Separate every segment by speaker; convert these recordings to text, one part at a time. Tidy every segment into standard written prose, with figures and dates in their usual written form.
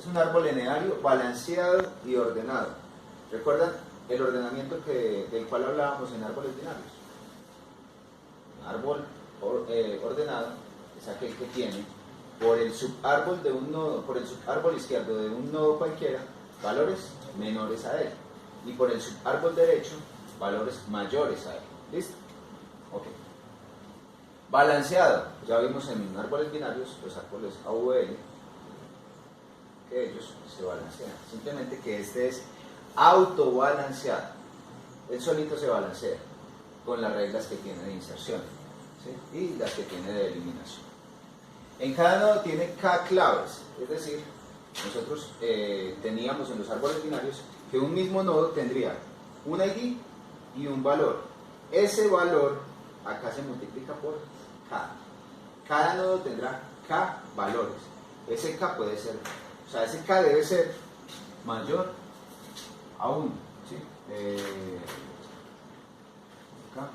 Speaker 1: Es un árbol lineario, balanceado y ordenado. ¿Recuerdan el ordenamiento del cual hablábamos en árboles binarios? Un árbol ordenado es aquel que tiene por el subárbol de un nodo, por el subárbol izquierdo de un nodo cualquiera, valores menores a él. Y por el subárbol derecho, valores mayores a él. ¿Listo? Ok. Balanceado. Ya vimos en árboles binarios, los árboles AVL, que ellos se balancean. Simplemente que este es autobalanceado. Él solito se balancea con las reglas que tiene de inserción, ¿sí? Y las que tiene de eliminación. En cada nodo tiene K claves, es decir, nosotros teníamos en los árboles binarios que un mismo nodo tendría un ID y un valor. Ese valor acá se multiplica por K. Cada nodo tendrá K valores. Ese K puede ser, o sea, ese K debe ser mayor a 1, ¿sí? K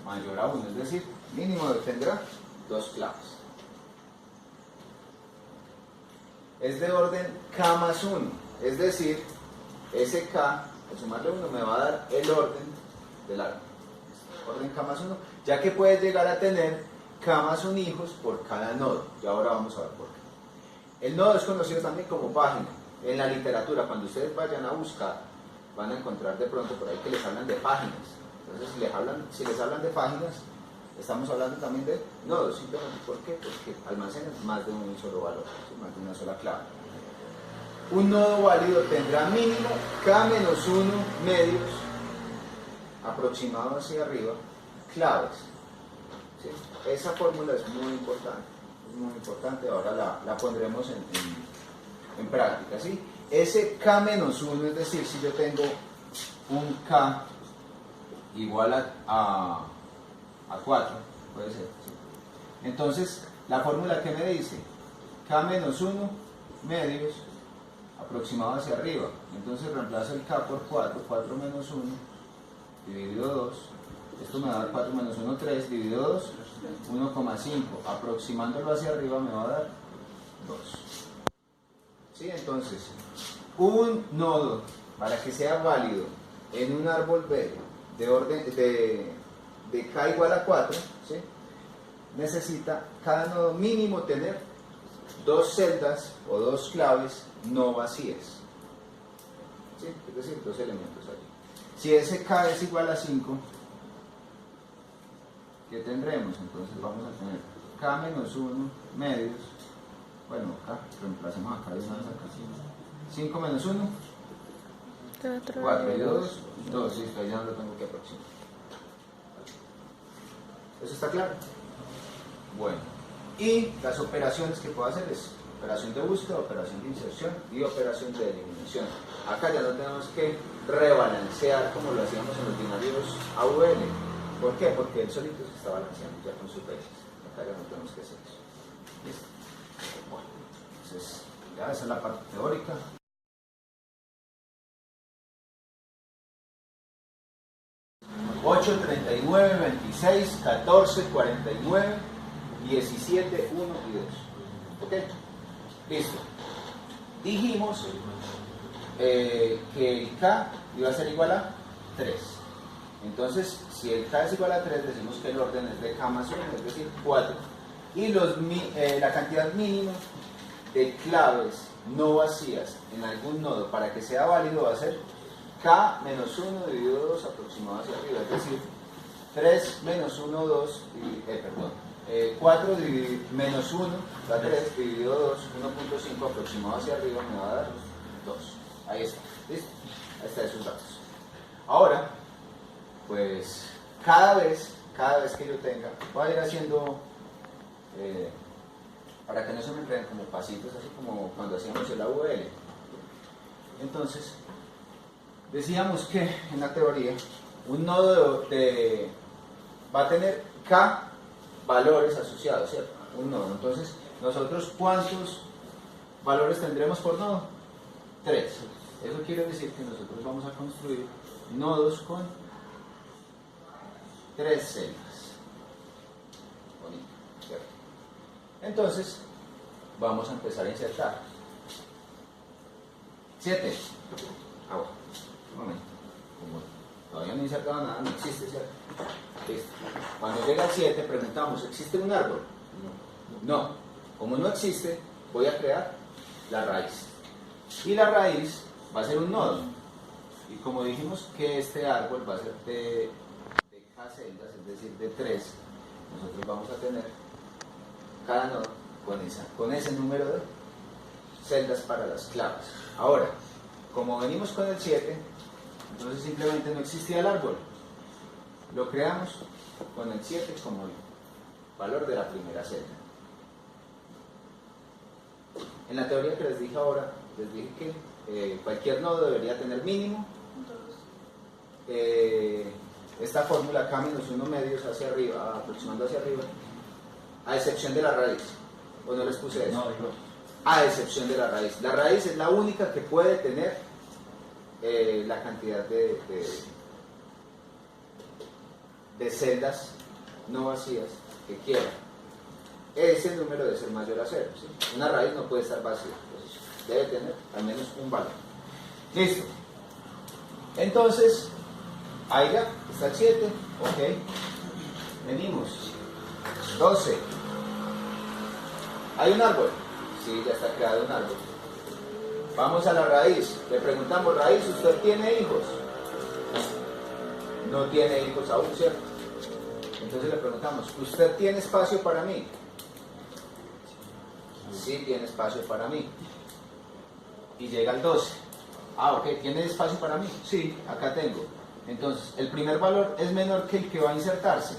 Speaker 1: mayor a 1, es decir, mínimo tendrá 2 claves. Es de orden K más 1, es decir, ese K, al sumarle 1, me va a dar el orden del árbol. Orden K más 1, ya que puede llegar a tener K más 1 hijos por cada nodo. Y ahora vamos a ver por qué. El nodo es conocido también como página. En la literatura, cuando ustedes vayan a buscar, van a encontrar de pronto por ahí que les hablan de páginas. Entonces, si les hablan de páginas, estamos hablando también de nodos. Simplemente, ¿por qué? Porque almacenan más de un solo valor, ¿sí? Más de una sola clave. Un nodo válido tendrá mínimo K-1 medios, aproximado hacia arriba, claves. ¿Sí? Esa fórmula es muy importante, ahora la pondremos en práctica, ¿sí? Ese K-1, es decir, si yo tengo un K igual a 4, puede ser, ¿sí? Entonces, la fórmula que me dice K-1 medios aproximado hacia arriba, entonces reemplazo el K por 4, 4 menos 1 dividido 2, esto me va a dar 4 menos 1, 3, dividido 2, 1,5, aproximándolo hacia arriba me va a dar 2. ¿Sí? Entonces, un nodo, para que sea válido en un árbol B de orden de K igual a 4, ¿sí? Necesita cada nodo mínimo tener 2 celdas o 2 claves no vacías, ¿sí? Es decir, 2 elementos allí. Si ese K es igual a 5, ¿qué tendremos? Entonces vamos a tener K menos 1 medios, bueno, acá, reemplacemos acá de una vez acá, 5 menos 1, 4 y 2, 2, listo, ahí ya no lo tengo que aproximar. ¿Eso está claro? Bueno, y las operaciones que puedo hacer es operación de búsqueda, operación de inserción y operación de eliminación. Acá ya no tenemos que rebalancear como lo hacíamos en los binarios AVL. ¿Por qué? Porque él solito se está balanceando ya con sus veces. Acá ya no tenemos que hacer eso. ¿Listo? Bueno, entonces ya esa es la parte teórica. ...8, 39, 26, 14, 49, 17, 1 y 2. ¿Ok? Listo. Dijimos que el K iba a ser igual a 3. Entonces, si el K es igual a 3, decimos que el orden es de K más 1, es decir, 4. Y la cantidad mínima de claves no vacías en algún nodo para que sea válido va a ser K menos 1 dividido 2 aproximado hacia arriba, es decir, 3 menos 1, 2, 4 menos 1 da 3, dividido 2, 1.5 aproximado hacia arriba me va a dar 2. Ahí está, ¿listo? Ahí están esos datos. Ahora, pues, cada vez que yo tenga, voy a ir haciendo, para que no se me enreden como pasitos, así como cuando hacíamos el AVL. Entonces, decíamos que en la teoría un nodo va a tener K valores asociados, ¿cierto? Un nodo. Entonces, nosotros, ¿cuántos valores tendremos por nodo? 3. Eso quiere decir que nosotros vamos a construir nodos con 3 celdas. Bonito, ¿cierto? Entonces, vamos a empezar a insertar. 7. Ah, bueno. Un momento. Como todavía no he insertado nada, no existe, ¿cierto? Listo. Cuando llega al 7, preguntamos, ¿existe un árbol? No. Como no existe, voy a crear la raíz. Y la raíz va a ser un nodo. Y como dijimos que este árbol va a ser de K celdas, es decir, de 3, nosotros vamos a tener cada nodo con ese número de celdas para las claves. Ahora, como venimos con el 7, entonces simplemente no existía el árbol. Lo creamos con el 7 como el valor de la primera celda. En la teoría que les dije ahora, les dije que cualquier nodo debería tener mínimo esta fórmula K-1 medios hacia arriba, aproximando hacia arriba, a excepción de la raíz. ¿O no les puse eso?
Speaker 2: No.
Speaker 1: A excepción de la raíz. La raíz es la única que puede tener la cantidad de celdas no vacías que quiera. Ese número debe ser mayor a 0. ¿Sí? Una raíz no puede estar vacía. Entonces, debe tener al menos un valor. Listo. Entonces, ahí ya está el 7. Ok. Venimos. 12. ¿Hay un árbol? Sí, ya está creado un árbol. Vamos a la raíz. Le preguntamos, raíz, ¿usted tiene hijos? No tiene hijos aún, ¿cierto? Entonces le preguntamos, ¿usted tiene espacio para mí? Sí, tiene espacio para mí. Y llega al 12. Ah, ok, ¿tiene espacio para mí? Sí, acá tengo. Entonces, el primer valor es menor que el que va a insertarse.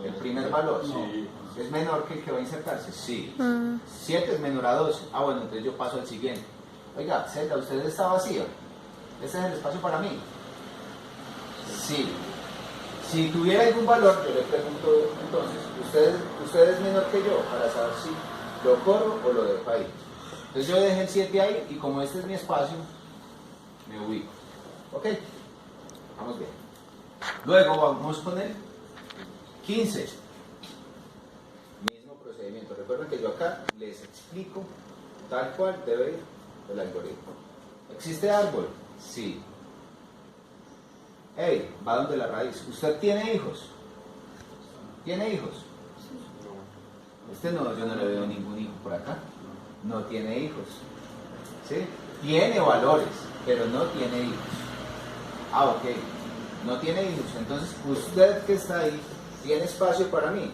Speaker 1: El primer valor es menor que el que va a insertarse. Sí. 7 es menor a 12. Ah, bueno, entonces yo paso al siguiente. Oiga, celda, ¿usted está vacío? ¿Este es el espacio para mí? Sí. Si tuviera algún valor, yo le pregunto entonces, ¿usted es menor que yo? Para saber si lo corro o lo dejo ahí. Entonces yo dejé el 7 ahí y como este es mi espacio, me ubico. ¿Ok? Vamos bien. Luego vamos con el 15. Mismo procedimiento. Recuerden que yo acá les explico tal cual debe ir el algoritmo. ¿Existe árbol? Sí. Hey, va donde la raíz. ¿Usted tiene hijos? ¿Tiene hijos? No, yo no le veo ningún hijo por acá. No tiene hijos. ¿Sí? Tiene valores, pero no tiene hijos. Ah, ok. No tiene hijos. Entonces, usted que está ahí, ¿tiene espacio para mí?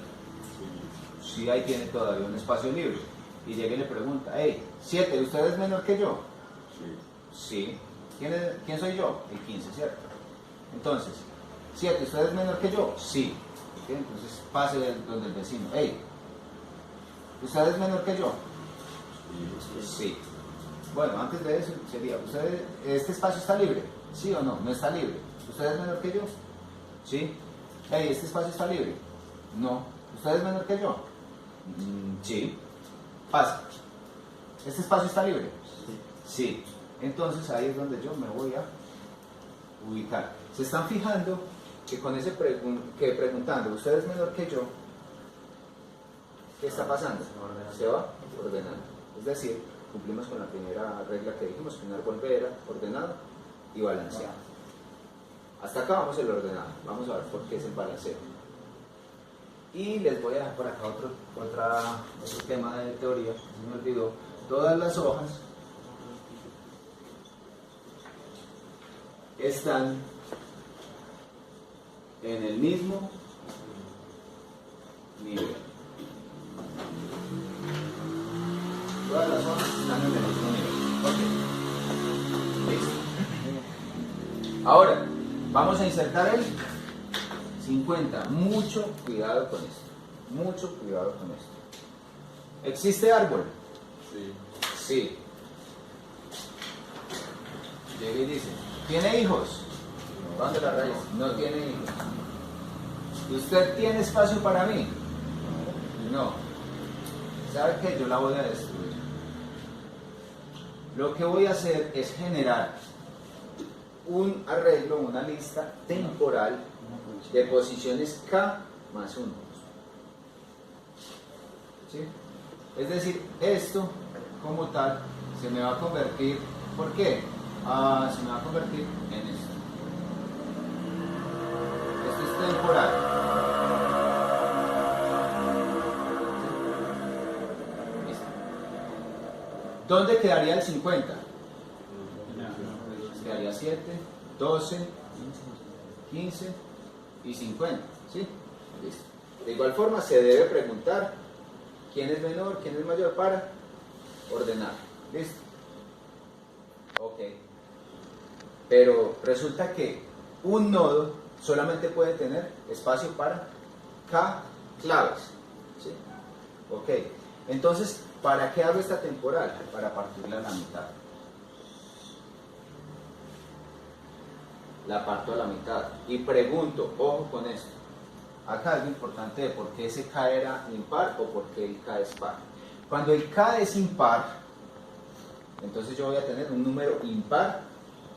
Speaker 1: Sí, ahí tiene todavía un espacio libre. Y llega y le pregunta, hey, 7, ¿usted es menor que yo? Sí. ¿Quién soy yo? El 15, ¿cierto? Entonces, 7, ¿usted es menor que yo? Sí. ¿Sí? Entonces, pase donde el vecino, hey, ¿usted es menor que yo? Sí. Bueno, antes de eso sería, ¿este espacio está libre? ¿Sí o no? No está libre. ¿Usted es menor que yo? Sí. Hey, ¿este espacio está libre? No. ¿Usted es menor que yo? Sí. Pasa. ¿Este espacio está libre? Sí. Entonces ahí es donde yo me voy a ubicar. ¿Se están fijando que con ese preguntando, ¿usted es menor que yo? ¿Qué está pasando? Se va ordenando. Es decir, cumplimos con la primera regla que dijimos, que un árbol era ordenado y balanceado. Hasta acá vamos el ordenado. Vamos a ver por qué es el balanceo. Y les voy a dejar por acá otro tema de teoría, se me olvidó. Todas las hojas están en el mismo nivel. Todas las hojas están en el mismo nivel. Ok. Listo. Ahora, vamos a insertar el 50. Mucho cuidado con esto. Mucho cuidado con esto. ¿Existe árbol?
Speaker 2: Sí.
Speaker 1: Sí. Llega y dice, ¿tiene hijos? ¿Dónde la raíz? No tiene hijos. ¿Usted tiene espacio para mí? No. ¿Sabe qué? Yo la voy a destruir. Lo que voy a hacer es generar un arreglo, una lista temporal de posiciones K más 1. ¿Sí? Es decir, esto como tal se me va a convertir, ¿por qué? Se me va a convertir en esto. Esto es temporal. Listo. ¿Dónde quedaría el 50? Quedaría 7, 12, 15 y 50, ¿sí? Listo. De igual forma se debe preguntar quién es menor, quién es mayor para ordenar. ¿Listo? Ok. Pero resulta que un nodo solamente puede tener espacio para K claves. ¿Sí? Ok. Entonces, ¿para qué hago esta temporal? Para partirla a la mitad. La parto a la mitad. Y pregunto, ojo con esto. Acá es lo importante de por qué ese K era impar o por qué el K es par. Cuando el K es impar, entonces yo voy a tener un número impar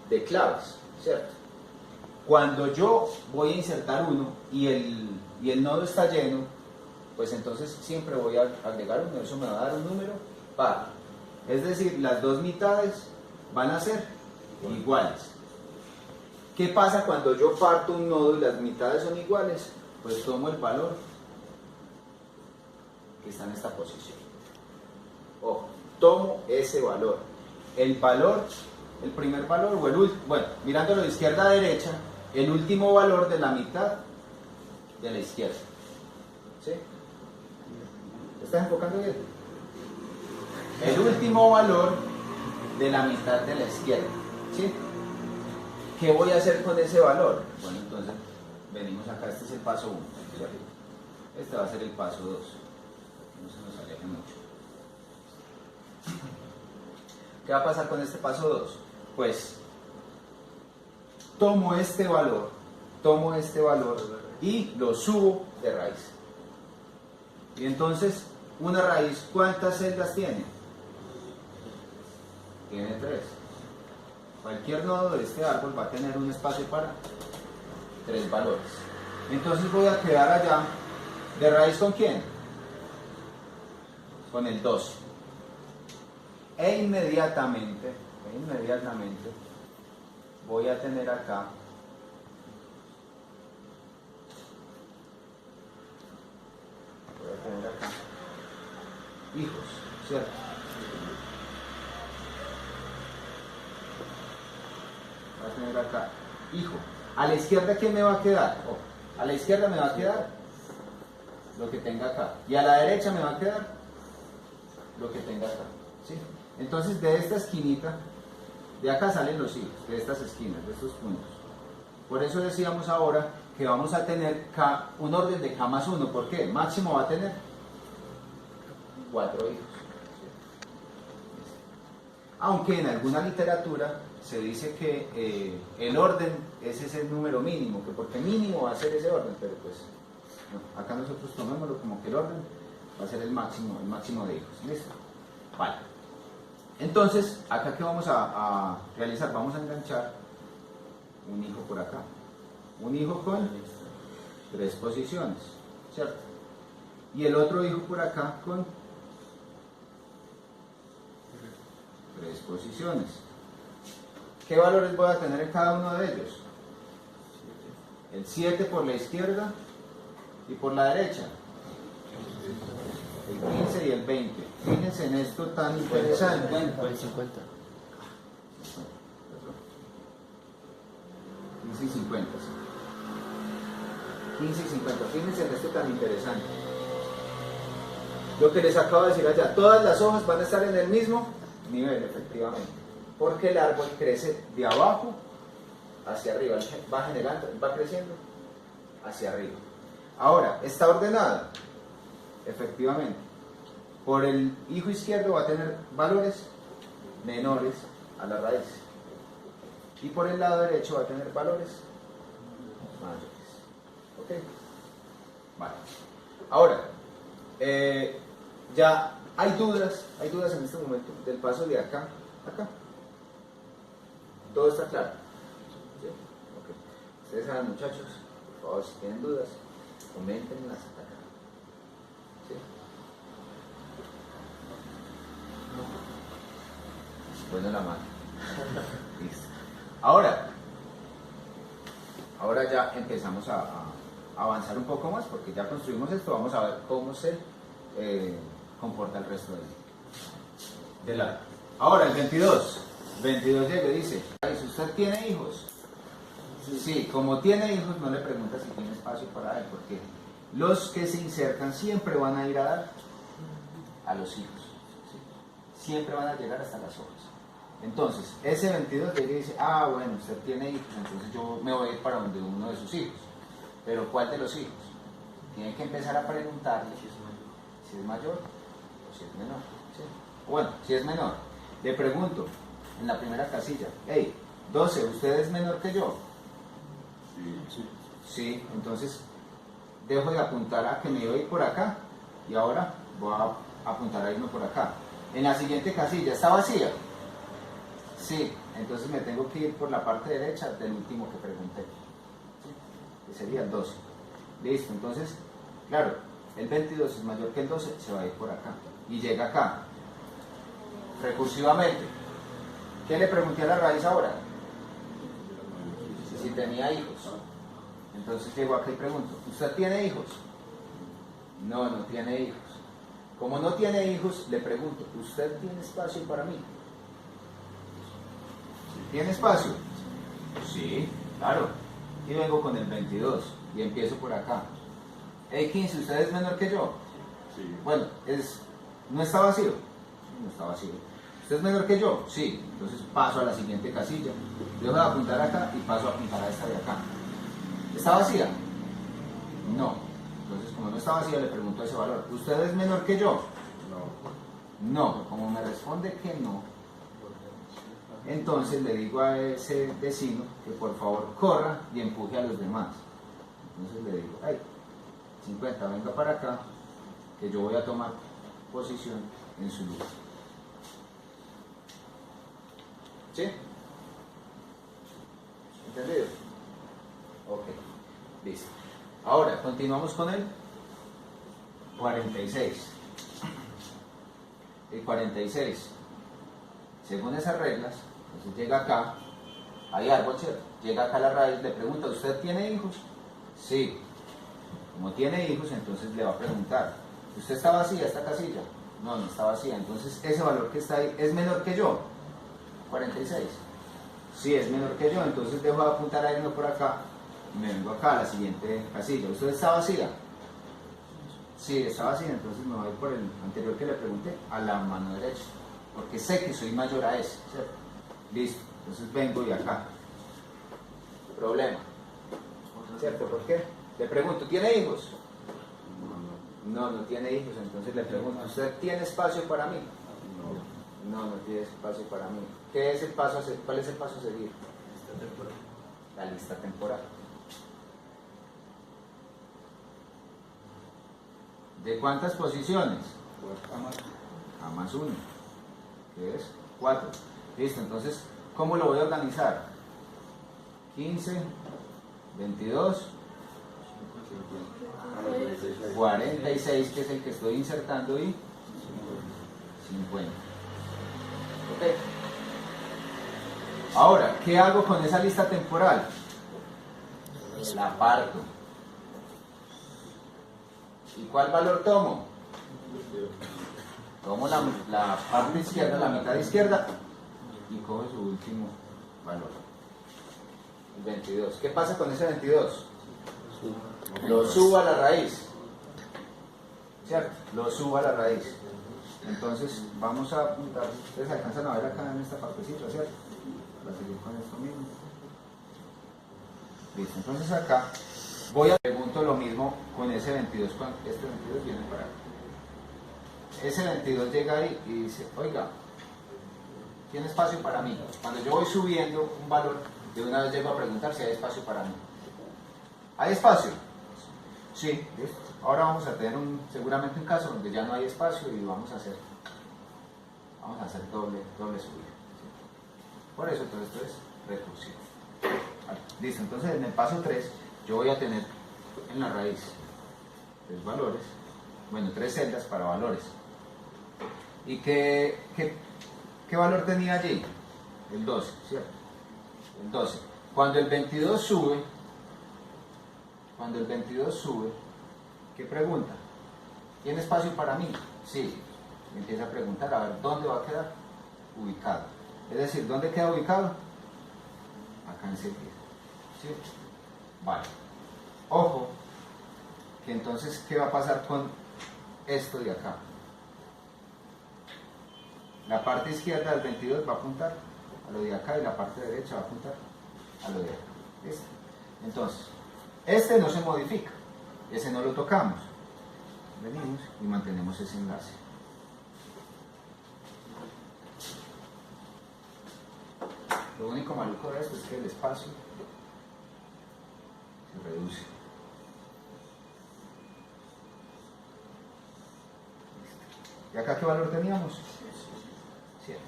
Speaker 1: de claves, ¿cierto? Cuando yo voy a insertar uno y el nodo está lleno, pues entonces siempre voy a agregar uno, eso me va a dar un número par. Es decir, las dos mitades van a ser iguales. ¿Qué pasa cuando yo parto un nodo y las mitades son iguales? Pues tomo el valor que está en esta posición. Ojo, tomo ese valor. El valor, el primer valor o el último, bueno, mirándolo de izquierda a derecha, el último valor de la mitad de la izquierda. ¿Sí? ¿Te estás enfocando bien? El último valor de la mitad de la izquierda. ¿Sí? ¿Qué voy a hacer con ese valor? Bueno, entonces venimos acá, este es el paso 1. Este va a ser el paso 2. No se nos aleje mucho. ¿Qué va a pasar con este paso 2? Pues tomo este valor y lo subo de raíz. Y entonces, una raíz, ¿cuántas celdas tiene? Tiene 3. Cualquier nodo de este árbol va a tener un espacio para 3 valores. Entonces voy a quedar allá de raíz ¿con quién? Con el 12. E inmediatamente voy a tener acá hijos, ¿cierto? Voy a tener acá hijo. A la izquierda, ¿quién me va a quedar? A la izquierda me va a quedar lo que tenga acá. Y a la derecha me va a quedar lo que tenga acá. ¿Sí? Entonces, de esta esquinita, de acá salen los hijos, de estas esquinas, de estos puntos. Por eso decíamos ahora que vamos a tener K, un orden de K más 1. ¿Por qué? Máximo va a tener 4 hijos. Aunque en alguna literatura se dice que el orden es ese número mínimo, que porque mínimo va a ser ese orden, pero pues no, acá nosotros tomémoslo como que el orden va a ser el máximo de hijos. ¿Listo? Vale. Entonces, acá ¿qué vamos a realizar? Vamos a enganchar un hijo por acá. Un hijo con 3 posiciones, ¿cierto? Y el otro hijo por acá con 3 posiciones. ¿Qué valores voy a tener en cada uno de ellos? El 7 por la izquierda y por la derecha. El 15 y el 20. Fíjense en esto tan interesante.
Speaker 2: El 50.
Speaker 1: 15 y 50. 15 y 50. Fíjense en esto tan interesante. Lo que les acabo de decir allá, todas las hojas van a estar en el mismo nivel, efectivamente. Porque el árbol crece de abajo hacia arriba, va generando, va creciendo hacia arriba. Ahora, ¿está ordenada? Efectivamente. Por el hijo izquierdo va a tener valores menores a la raíz. Y por el lado derecho va a tener valores mayores. ¿Ok? Vale. Ahora, ya hay dudas en este momento del paso de acá a acá. ¿Todo está claro? ¿Sí? Okay. Ustedes saben, muchachos, por favor, si tienen dudas, coméntenlas acá. ¿Sí? Bueno, la mano. Listo. Ahora ya empezamos a avanzar un poco más, porque ya construimos esto. Vamos a ver cómo se comporta el resto del árbol. Ahora, el 22 llega y dice, si usted tiene hijos, sí, como tiene hijos, no le pregunta si tiene espacio para él, porque los que se insertan siempre van a ir a dar a los hijos, ¿sí? Siempre van a llegar hasta las hojas. Entonces, ese 22 llega y dice, bueno, usted tiene hijos, entonces yo me voy a ir para donde uno de sus hijos. Pero ¿cuál de los hijos? Tiene que empezar a preguntarle si es mayor o si es menor, ¿sí? Bueno, si es menor, le pregunto en la primera casilla, hey, 12, ¿usted es menor que yo? Sí, entonces dejo de apuntar a que me voy por acá y ahora voy a apuntar a irme por acá. En la siguiente casilla, ¿está vacía? Sí, entonces me tengo que ir por la parte derecha del último que pregunté, ¿sí? Que sería el 12. Listo, entonces, claro, el 22 es mayor que el 12, se va a ir por acá y llega acá. Recursivamente, ¿qué le pregunté a la raíz ahora? Si tenía hijos. Entonces llego acá y pregunto, ¿usted tiene hijos? No, no tiene hijos. Como no tiene hijos, le pregunto, ¿usted tiene espacio para mí? ¿Tiene espacio? Sí, claro. Y vengo con el 22 y empiezo por acá. Hey, 15, ¿usted es menor que yo?
Speaker 2: Sí.
Speaker 1: Bueno, ¿no está vacío? No está vacío. ¿Usted es menor que yo? Sí. Entonces paso a la siguiente casilla. Dejo de apuntar acá y paso a apuntar a esta de acá. ¿Está vacía? No. Entonces, como no está vacía, le pregunto ese valor. ¿Usted es menor que yo?
Speaker 2: No.
Speaker 1: No. Como me responde que no, entonces le digo a ese vecino que por favor corra y empuje a los demás. Entonces le digo, hey, 50, venga para acá, que yo voy a tomar posición en su lugar. ¿Sí? ¿Entendido? Ok, listo. Ahora, continuamos con el 46. El 46, según esas reglas, entonces llega acá, hay árbol, ¿cierto? Llega acá a la raíz, le pregunta, ¿usted tiene hijos? Sí. Como tiene hijos, entonces le va a preguntar, ¿usted está vacía esta casilla? No, no está vacía. Entonces, ese valor que está ahí, ¿es menor que yo? 46. Sí, es menor que yo, entonces dejo de apuntar a irme por acá y me vengo acá a la siguiente casilla. ¿Usted está vacía? Sí, está vacía, entonces me voy por el anterior que le pregunté, a la mano derecha, porque sé que soy mayor a ese, ¿cierto? Listo, entonces vengo y acá. Problema. ¿Cierto? ¿Por qué? Le pregunto, ¿tiene hijos? No, no tiene hijos, entonces le pregunto, ¿usted tiene espacio para mí? No, no tiene espacio para mí. ¿Qué es el paso ¿Cuál es el paso a seguir? La lista temporal. ¿De cuántas posiciones? A más 1, que es 4. Listo, entonces, ¿cómo lo voy a organizar? 15, 22, 46, que es el que estoy insertando, y 50. ¿Ok? Ahora, ¿qué hago con esa lista temporal? La parto. ¿Y cuál valor tomo? Tomo la parte izquierda, la mitad izquierda, y cojo su último valor, el 22. ¿Qué pasa con ese 22? Lo subo a la raíz, ¿cierto? Lo subo a la raíz. Entonces vamos a apuntar, ustedes alcanzan a ver acá en esta partecita, ¿cierto? Para seguir con esto mismo. Listo, entonces acá voy a pregunto lo mismo con ese 22, cuando este 22 viene para acá. Ese 22 llega ahí y dice, oiga, ¿tiene espacio para mí? Cuando yo voy subiendo un valor, de una vez llego a preguntar si hay espacio para mí. ¿Hay espacio? Sí, listo. Ahora vamos a tener seguramente un caso donde ya no hay espacio y vamos a hacer doble subida. ¿Sí? Por eso todo esto es recursivo. Vale, listo, entonces en el paso 3 yo voy a tener en la raíz 3 valores, bueno, 3 celdas para valores. ¿Y qué ¿qué valor tenía allí? El 12, ¿cierto? El 12. Cuando el 22 sube, ¿qué pregunta? ¿Tiene espacio para mí? Sí. Me empieza a preguntar, a ver, ¿dónde va a quedar ubicado? Es decir, ¿dónde queda ubicado? Acá enseguida. ¿Sí? Vale. Ojo, que entonces, ¿qué va a pasar con esto de acá? La parte izquierda del 22 va a apuntar a lo de acá y la parte derecha va a apuntar a lo de acá. ¿Listo? Entonces, este no se modifica, ese no lo tocamos. Venimos y mantenemos ese enlace. Lo único maluco de esto es que el espacio se reduce. ¿Y acá qué valor teníamos? 7.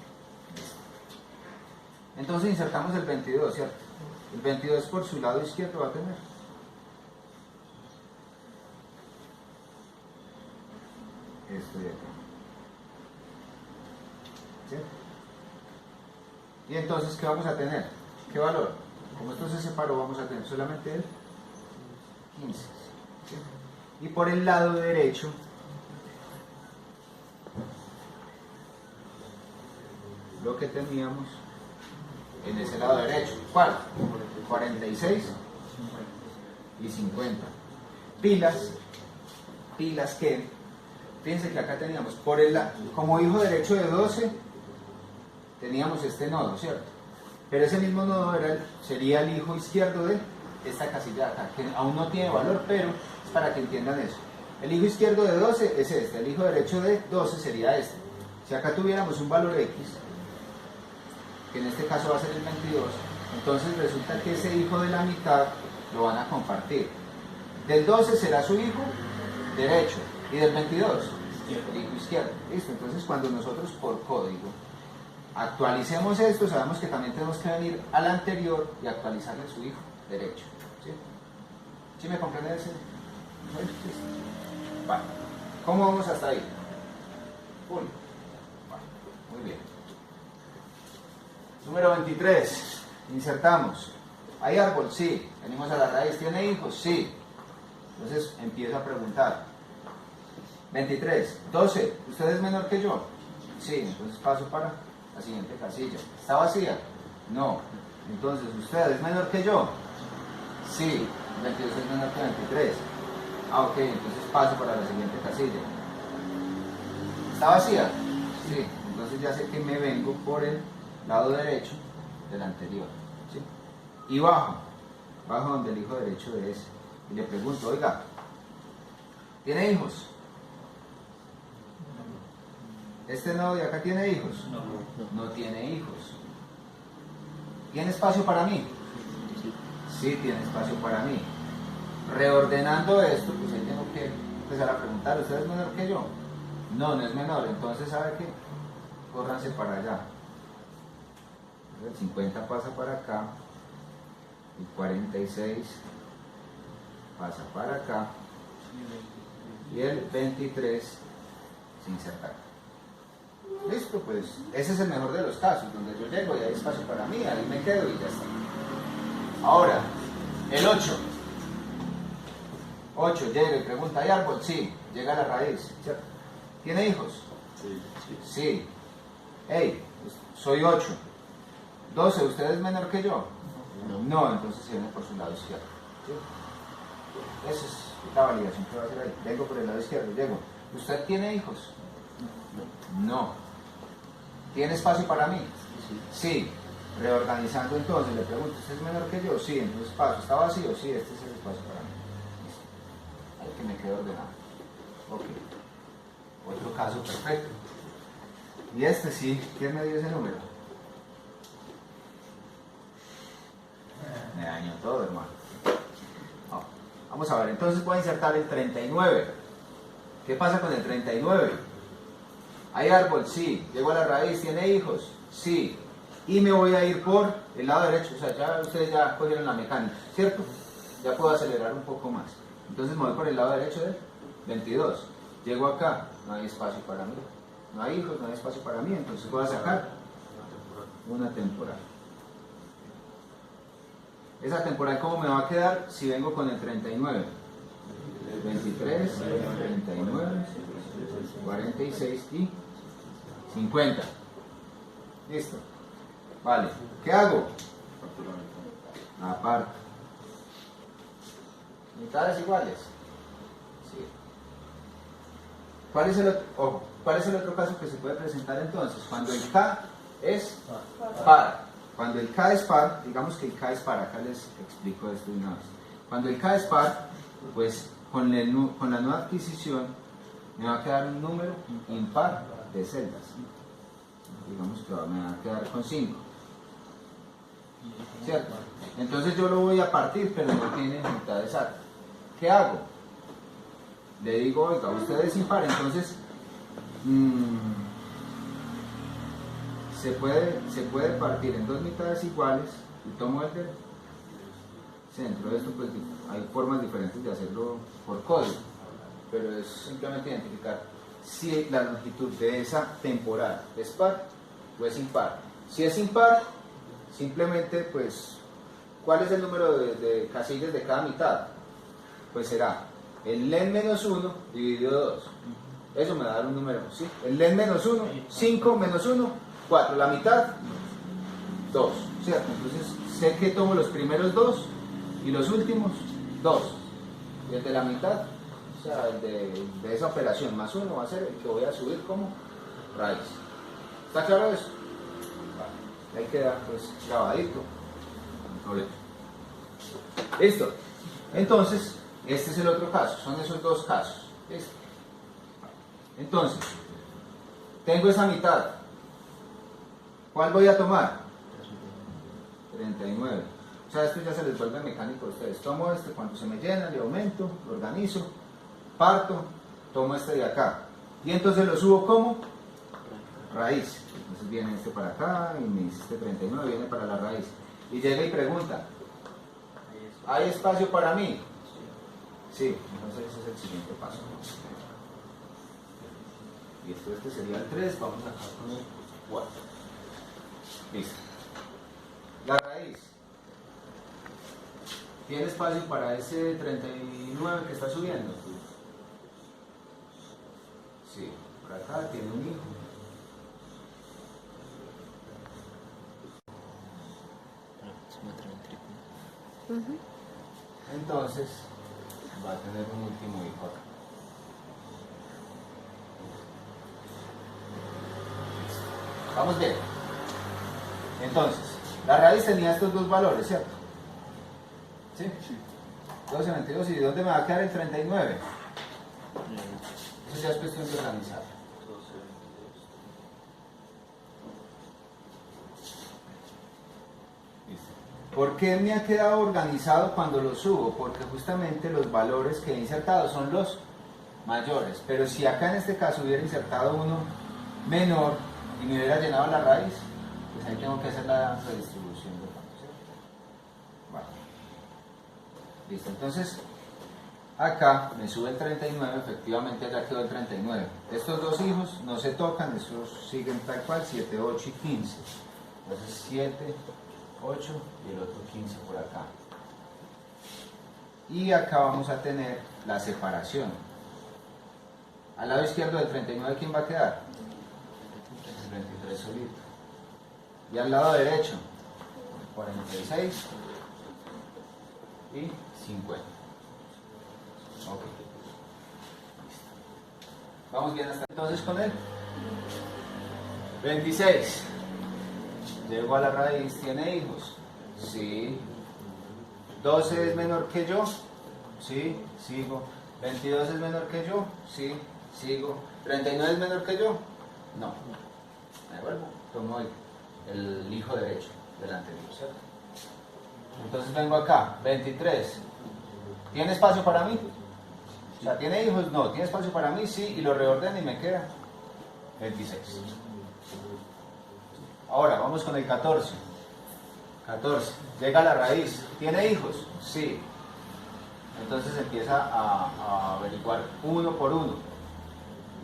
Speaker 1: Entonces insertamos el 22, ¿cierto? El 22 por su lado izquierdo va a tener esto de acá. ¿Cierto? Y entonces, ¿qué vamos a tener? ¿Qué valor? Como esto se separó, vamos a tener solamente el 15. ¿Sí? Y por el lado derecho, lo que teníamos en ese lado derecho, ¿cuál? 46 y 50. Pilas que, fíjense que acá teníamos, por el lado, como hijo derecho de 12, teníamos este nodo, ¿cierto? Pero ese mismo nodo sería el hijo izquierdo de esta casilla de acá, que aún no tiene valor, pero es para que entiendan eso. El hijo izquierdo de 12 es este, el hijo derecho de 12 sería este. Si acá tuviéramos un valor X, que en este caso va a ser el 22, entonces resulta que ese hijo de la mitad lo van a compartir. Del 12 será su hijo derecho, y del 22, el hijo izquierdo. ¿Listo? Entonces cuando nosotros por código actualicemos esto, sabemos que también tenemos que venir al anterior y actualizarle su hijo derecho. ¿Sí? ¿Sí me comprende ese? Vale. ¿Cómo vamos hasta ahí? 1. Vale. Muy bien. Número 23. Insertamos. ¿Hay árbol? Sí. Venimos a la raíz. ¿Tiene hijos? Sí. Entonces empiezo a preguntar. 23. 12. ¿Usted es menor que yo? Sí. Entonces paso para la siguiente casilla. ¿Está vacía? No. Entonces, ¿usted es menor que yo? Sí. 22 es menor que 23. Ah, ok. Entonces paso para la siguiente casilla. ¿Está vacía? Sí. Entonces ya sé que me vengo por el lado derecho del anterior. ¿Sí? Y bajo donde el hijo derecho de ese. Y le pregunto, oiga, ¿tiene hijos? ¿Este nodo de acá tiene hijos? No tiene hijos. ¿Tiene espacio para mí? Sí, tiene espacio para mí. Reordenando esto, pues ahí tengo que empezar a preguntar, ¿usted es menor que yo? No, no es menor. Entonces, ¿sabe qué? Córranse para allá. El 50 pasa para acá. Y 46 pasa para acá. Y el 23 se inserta acá. Listo, pues ese es el mejor de los casos, donde yo llego y hay espacio para mí, ahí me quedo y ya está. Ahora, el 8. 8, llega y pregunta, ¿hay árbol? Sí, llega a la raíz, ¿cierto? ¿Tiene hijos? Sí. Hey, soy 8. 12, ¿usted es menor que yo? No, entonces se viene por su lado izquierdo. ¿Sí? Esa es la validación que va a hacer ahí. Vengo por el lado izquierdo, llego. ¿Usted tiene hijos? No. ¿Tiene espacio para mí? Sí. Reorganizando entonces, le pregunto, ¿usted es menor que yo? Sí, entonces paso. ¿Está vacío? Sí, este es el espacio para mí. Ahí que me quede ordenado. Ok. Otro caso perfecto. Y este sí, ¿quién me dio ese número? Me dañó todo, hermano. No. Vamos a ver, entonces voy a insertar el 39. ¿Qué pasa con el 39? ¿Hay árbol? Sí. ¿Llego a la raíz? ¿Tiene hijos? Sí. Y me voy a ir por el lado derecho. O sea, ya ustedes ya cogieron la mecánica, ¿cierto? Ya puedo acelerar un poco más. Entonces me voy por el lado derecho del 22. Llego acá, no hay espacio para mí. No hay hijos, no hay espacio para mí. Entonces voy a sacar una temporal. Esa temporal, ¿cómo me va a quedar si vengo con el 39? 23, 39, 46 y 50. Listo. Vale. ¿Qué hago? Aparto. Mitades iguales. Sí. ¿Cuál es el otro caso que se puede presentar entonces? Cuando el K es par. Cuando el K es par, digamos que el K es par, acá les explico esto de una vez. Cuando el K es par, pues con la nueva adquisición me va a quedar un número impar de celdas. Digamos que me va a quedar con 5. ¿Cierto? Entonces yo lo voy a partir, pero no tiene mitad exacta. ¿Qué hago? Le digo, oiga, usted es impar, entonces se puede partir en dos mitades iguales y tomo el del centro. Esto pues hay formas diferentes de hacerlo por código, pero es simplemente identificar si la longitud de esa temporal es par o es impar. Si es impar, simplemente pues, ¿cuál es el número de casillas de cada mitad? Pues será el len menos 1 dividido 2. Eso me va a dar un número, ¿sí? El len menos 1, 5 menos 1, 4. La mitad, 2, ¿cierto? Entonces sé que tomo los primeros 2 y los últimos 2. Y el de la mitad, o sea, el de esa operación más 1 va a ser el que voy a subir como raíz. ¿Está claro eso? Vale. Ahí queda pues grabadito. Listo. Entonces, este es el otro caso, son esos dos casos. ¿Listo? Entonces, tengo esa mitad. ¿Cuál voy a tomar? 39. O sea, esto ya se les vuelve mecánico a ustedes. Tomo este, cuando se me llena, le aumento, lo organizo, parto, tomo este de acá. Y entonces lo subo como raíz. Entonces viene este para acá y me dice este 39, viene para la raíz. Y llega y pregunta, ¿hay espacio para mí? Sí, entonces ese es el siguiente paso. Listo, este sería el 3, vamos acá con el 4. Listo. La raíz. ¿Tiene espacio para ese 39 que está subiendo? Sí, por acá tiene un hijo. Entonces va a tener un último hijo acá. Vamos bien. Entonces, la raíz tenía estos dos valores, ¿cierto? ¿Sí? 12, 22, ¿y dónde me va a quedar el 39? Eso ya es cuestión de organizar. ¿Por qué me ha quedado organizado cuando lo subo? Porque justamente los valores que he insertado son los mayores. Pero si acá en este caso hubiera insertado uno menor y me hubiera llenado la raíz, pues ahí tengo que hacer la redistribución de datos, ¿cierto? Vale. Listo, entonces acá me sube el 39, efectivamente ya quedó el 39. Estos dos hijos no se tocan, estos siguen tal cual, 7, 8 y 15. Entonces 7, 8 y el otro 15 por acá. Y acá vamos a tener la separación. Al lado izquierdo del 39, ¿quién va a quedar? El 23 solito. Y al lado derecho, 46 y 50. Ok. Vamos bien hasta entonces con él. 26. Llego a la raíz, ¿tiene hijos? Sí. 12 es menor que yo. Sí, sigo. 22 es menor que yo. Sí, sigo. 39 es menor que yo. No. Me vuelvo. Tomo el hijo derecho del anterior, ¿cierto? Entonces vengo acá. 23. ¿Tiene espacio para mí? O sea, ¿tiene hijos? No. ¿Tiene espacio para mí? Sí. Y lo reordeno y me queda 26. Ahora, vamos con el 14. 14. Llega a la raíz. ¿Tiene hijos? Sí. Entonces empieza a averiguar uno por uno.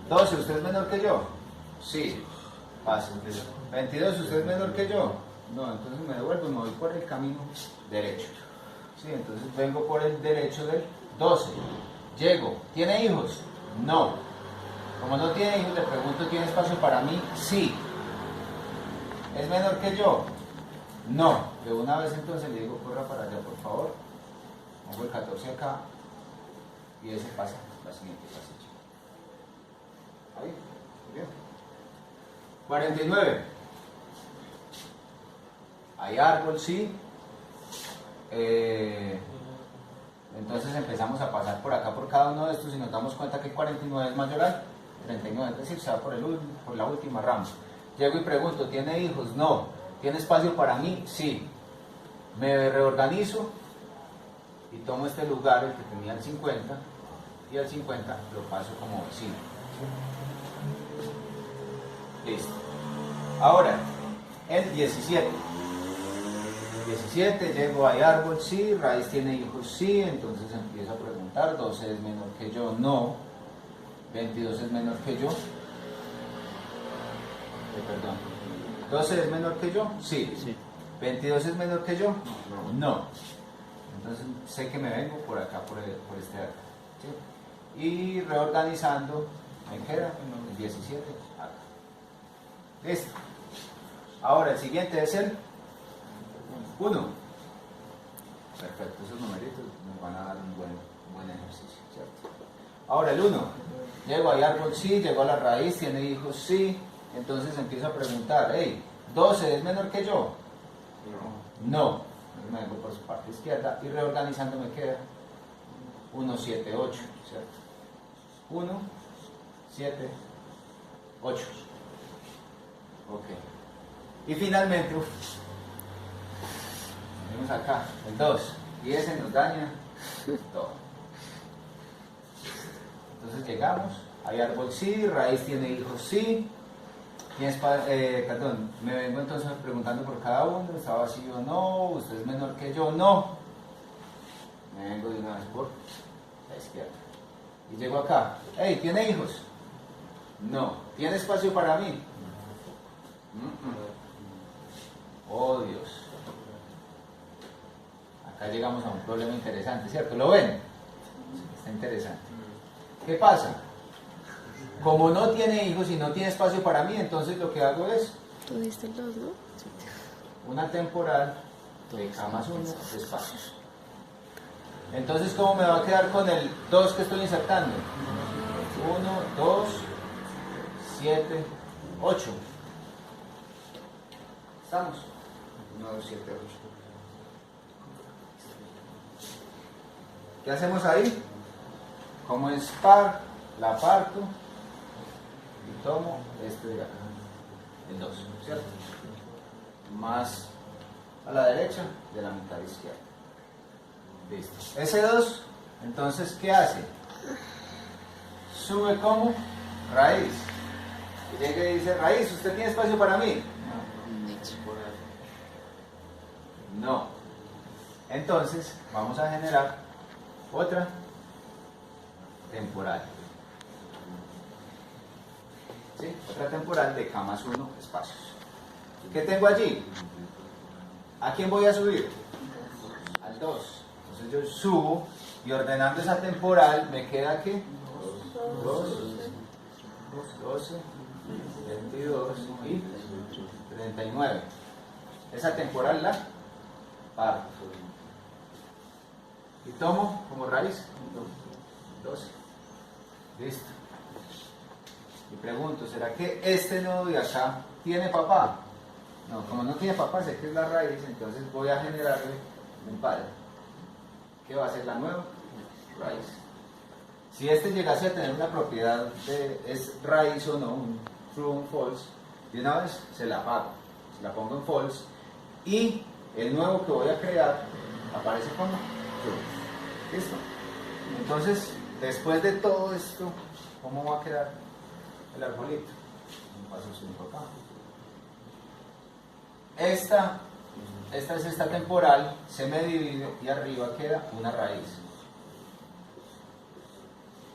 Speaker 1: 12. ¿Usted es menor que yo? Sí. paso. 22, ¿usted es menor que yo? No, entonces me devuelvo y me voy por el camino derecho. Sí, entonces vengo por el derecho del 12. Llego. ¿Tiene hijos? No. Como no tiene hijos, le pregunto, ¿tiene espacio para mí? Sí. ¿Es menor que yo? No. De una vez entonces le digo, corra para allá, por favor. Pongo el 14 acá. Y ese pasa la siguiente casilla. Ahí. Muy bien. 49. Hay árbol, sí. Entonces empezamos a pasar por acá por cada uno de estos y nos damos cuenta que el 49 es mayor al 39, es decir, se va por la última rama. Llego y pregunto, ¿tiene hijos? No. ¿Tiene espacio para mí? Sí. Me reorganizo y tomo este lugar, el que tenía el 50, y el 50 lo paso como vecino. Listo. Ahora, el 17. 17, llego, hay árbol, sí, raíz tiene hijos, sí, entonces empiezo a preguntar, 12 es menor que yo, no, 22 es menor que yo, perdón, 12 es menor que yo, sí, 22 es menor que yo, no, entonces sé que me vengo por acá, por este árbol, ¿sí? Y reorganizando, me queda el 17 acá. Listo. Ahora el siguiente es el 1. Perfecto, esos numeritos nos van a dar un buen ejercicio, ¿cierto? Ahora el 1. Llego al árbol, sí, llego a la raíz, tiene hijos, sí. Entonces empiezo a preguntar, hey, 12 es menor que yo. No. Entonces me vengo por su parte izquierda y reorganizando me queda 1, 7, 8, ¿cierto? 1, 7, 8. Ok. Y finalmente, venimos acá, el 2. Y ese nos daña todo. Entonces llegamos, hay árbol sí, raíz tiene hijos sí. Perdón, me vengo entonces preguntando por cada uno, ¿está vacío o no? ¿Usted es menor que yo? No. Me vengo de una vez por la izquierda. Y llego acá, hey, ¿tiene hijos? No. ¿Tiene espacio para mí? Oh Dios. Acá llegamos a un problema interesante, ¿cierto? ¿Lo ven? Está interesante. ¿Qué pasa? Como no tiene hijos y no tiene espacio para mí, entonces lo que hago es
Speaker 3: Tú diste el 2, ¿no?
Speaker 1: una temporal de K más 1 de espacios. Entonces, ¿cómo me va a quedar con el 2 que estoy insertando? 1, 2, 7, 8. ¿Estamos? 1, 2, 7, 8. ¿Qué hacemos ahí? Como es par, la parto y tomo este de acá, el 2, ¿cierto? Más a la derecha de la mitad izquierda. Listo. Ese 2, entonces, ¿qué hace? Sube como raíz. Y llega y dice, raíz, ¿usted tiene espacio para mí? No. Entonces, vamos a generar otra temporal. ¿Sí? Otra temporal de K más 1 espacios. ¿Qué tengo allí? ¿A quién voy a subir? Al 2. Entonces yo subo y ordenando esa temporal me queda ¿qué? 2, 12, 22 y 39. Esa temporal la parto. Y tomo como raíz 12. Listo. Y pregunto, ¿será que este nodo de acá tiene papá? No, como no tiene papá, sé que es la raíz, entonces voy a generarle un padre. ¿Qué va a ser la nueva? Raíz. Si este llegase a tener una propiedad de es raíz o no, un true o un false, de una vez se la apago, se la pongo en false y el nuevo que voy a crear aparece como true. ¿Listo? Entonces, después de todo esto, ¿cómo va a quedar el arbolito? Un paso 5 acá. Esta es esta temporal, se me divide y arriba queda una raíz.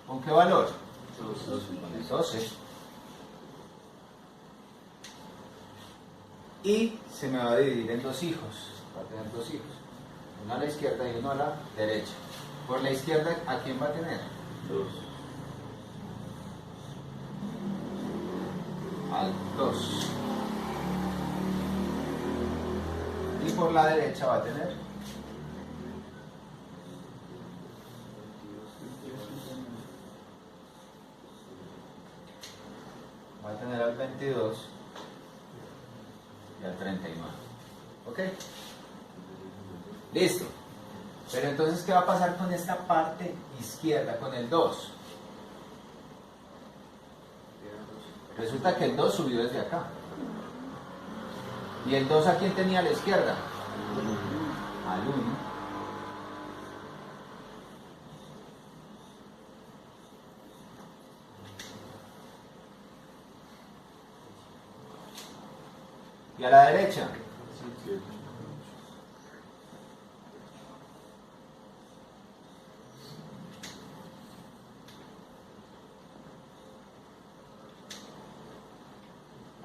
Speaker 1: ¿Con qué valor? 12. y se me va a dividir en dos hijos. Va a tener dos hijos, uno a la izquierda y uno a la derecha. Por la izquierda, ¿a quién va a tener?
Speaker 2: 2.
Speaker 1: Al 2. Y por la derecha va a tener al 22 y al 39. ¿Ok? Listo. Pero entonces, ¿qué va a pasar con esta parte izquierda, con el 2? Resulta que el 2 subió desde acá. ¿Y el 2 a quién tenía a la izquierda? Al 1. ¿Y a la derecha?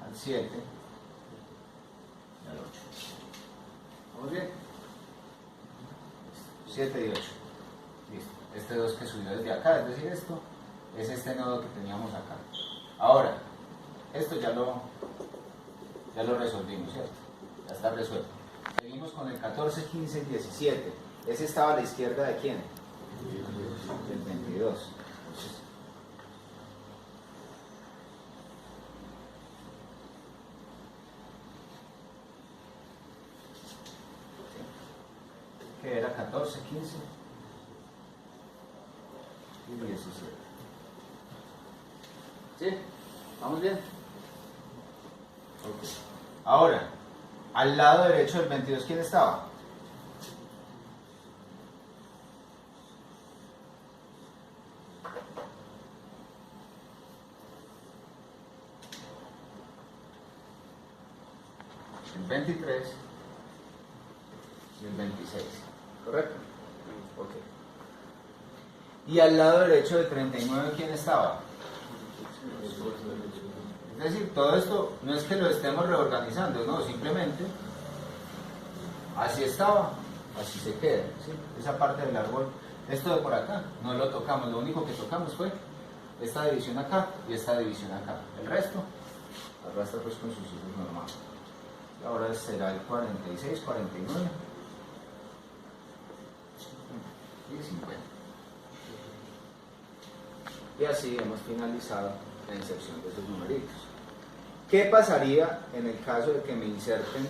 Speaker 1: Al 7 y al 8. ¿Vamos bien? 7 y 8. Listo. Este 2 que subió desde acá, es decir, esto es este nodo que teníamos acá. Ahora, esto ya lo resolvimos, ¿cierto? Ya está resuelto. Seguimos con el 14, 15 y 17. Ese estaba a la izquierda de quién? Del 22. Entonces, ¿qué era? 14, 15 y 17. ¿Sí? ¿Vamos bien? Ok. Ahora, al lado derecho del 22, ¿quién estaba? El 23 y el 26. ¿Correcto? Ok. Y al lado derecho del 39, ¿quién estaba? Es decir, todo esto no es que lo estemos reorganizando, no, simplemente así estaba, así se queda, ¿sí? Esa parte del árbol, esto de por acá, no lo tocamos, lo único que tocamos fue esta división acá y esta división acá. El resto arrastra pues con sus hijos normales. Y ahora será el 46, 49 y 50. Y así hemos finalizado la inserción de esos numeritos. ¿Qué pasaría en el caso de que me inserten?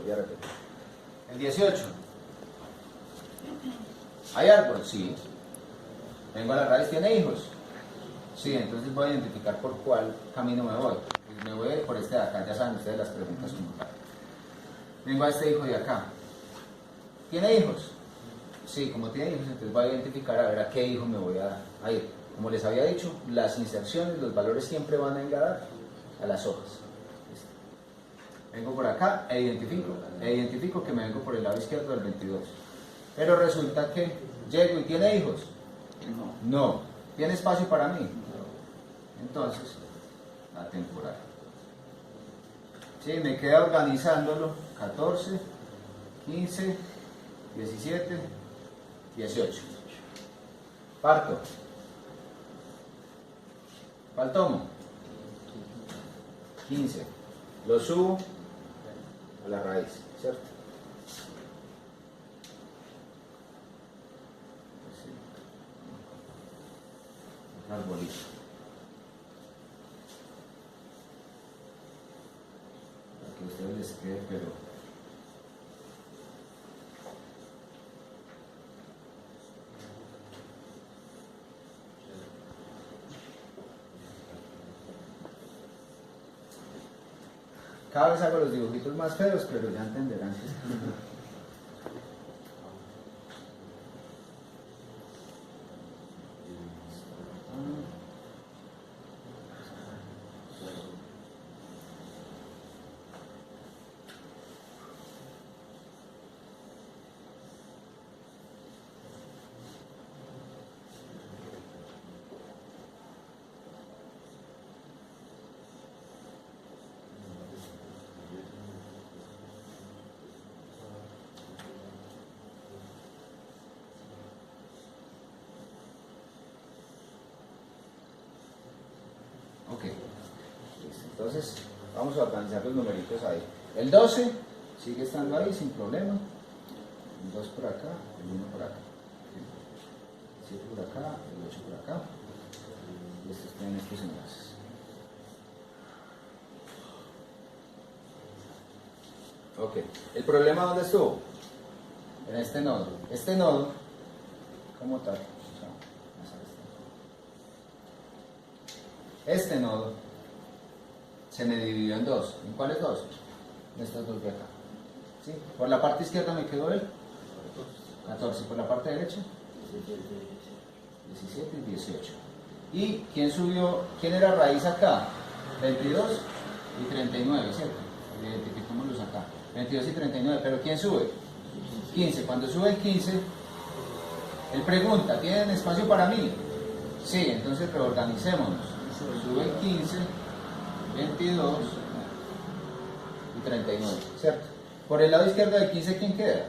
Speaker 1: Voy a repetir. El 18. ¿Hay árbol? Sí. Tengo a la raíz, ¿tiene hijos? Sí, entonces voy a identificar por cuál camino me voy. Pues me voy por este de acá, ya saben ustedes las preguntas como tal. Vengo a este hijo de acá. ¿Tiene hijos? Sí, como tiene hijos, entonces voy a identificar a ver a qué hijo me voy a ir. Como les había dicho, las inserciones, los valores siempre van a engadar a las hojas. Vengo por acá e identifico que me vengo por el lado izquierdo del 22. Pero resulta que llego y ¿tiene hijos? No. ¿Tiene espacio para mí? Entonces, la temporal. Sí, me queda organizándolo 14, 15, 17, 18. Parto. ¿Cuál tomo? 15. Lo subo a la raíz, ¿cierto? Así. Un arbolito. Para que a ustedes les quede, pero cada vez hago los dibujitos más feos, pero ya entenderán. Entonces, vamos a organizar los numeritos ahí. El 12 sigue estando ahí sin problema. El 2 por acá, el 1 por acá. El 7 por acá, el 8 por acá. Y estos tienen estos enlaces. Ok, ¿el problema dónde estuvo? En este nodo. Este nodo, como tal, este nodo se me dividió en dos. ¿En cuáles dos? En estos dos de acá. ¿Sí? Por la parte izquierda me quedó el 14, por la parte derecha 17 y 18. ¿Y quién subió? ¿Quién era raíz acá? 22 y 39, ¿cierto? Identificémoslos acá. 22 y 39, pero ¿quién sube? 15. Cuando sube el 15, él pregunta, ¿tienen espacio para mí? Sí, entonces reorganicémonos. Sube el 15, 22 y 39, ¿cierto? Por el lado izquierdo del 15, ¿quién queda?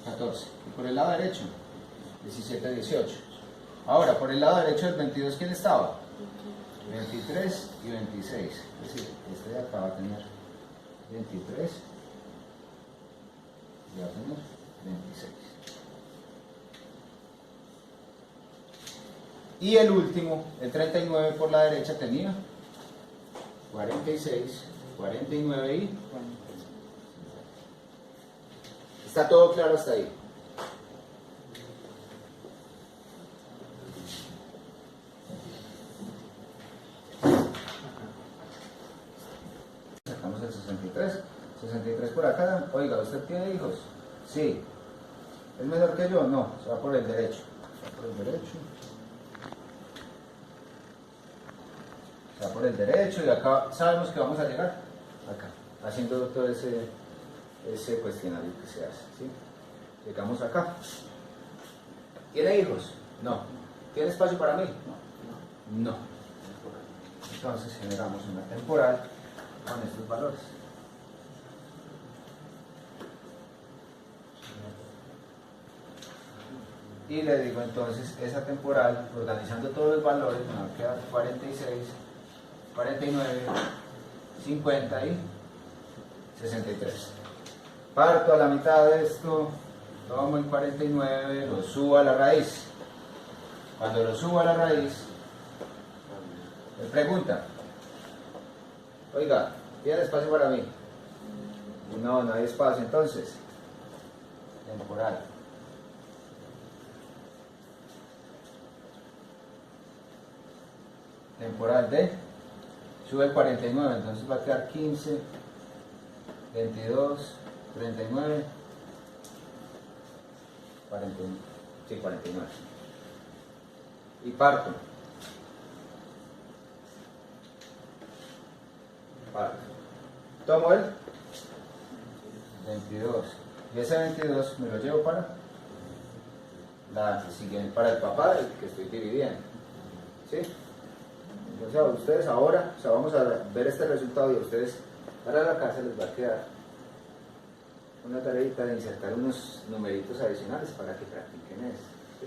Speaker 1: 14. Y por el lado derecho, 17, 18. Ahora, por el lado derecho del 22, ¿quién estaba? 23 y 26. Es decir, este de acá va a tener 23 y va a tener 26. Y el último, el 39 por la derecha tenía 46, 49 y 40. ¿Está todo claro hasta ahí? Sacamos el 63. 63 por acá. Oiga, ¿usted tiene hijos? Sí. ¿Es menor que yo? No, se va por el derecho. Se va por el derecho. Se va por el derecho y acá sabemos que vamos a llegar acá, haciendo todo ese cuestionario que se hace, ¿sí? Llegamos acá. ¿Tiene hijos? No. ¿Tiene espacio para mí? No. Entonces generamos una temporal con estos valores. Y le digo entonces, esa temporal, organizando todos los valores, me va a quedar 46, 49, 50 y 63. Parto a la mitad de esto, tomo el 49, lo subo a la raíz. Cuando lo subo a la raíz, me pregunta, oiga, ¿tiene espacio para mí? No, no hay espacio, entonces, temporal. Temporal de, sube el 49, entonces va a quedar 15, 22, 39, 41, sí, 49. Y parto. Tomo el 22. Y ese 22 me lo llevo para la siguiente, para el papá del que estoy dividiendo. ¿Sí? O sea, ustedes ahora, vamos a ver este resultado y a ustedes para la casa les va a quedar una tareita de insertar unos numeritos adicionales para que practiquen eso. ¿Sí?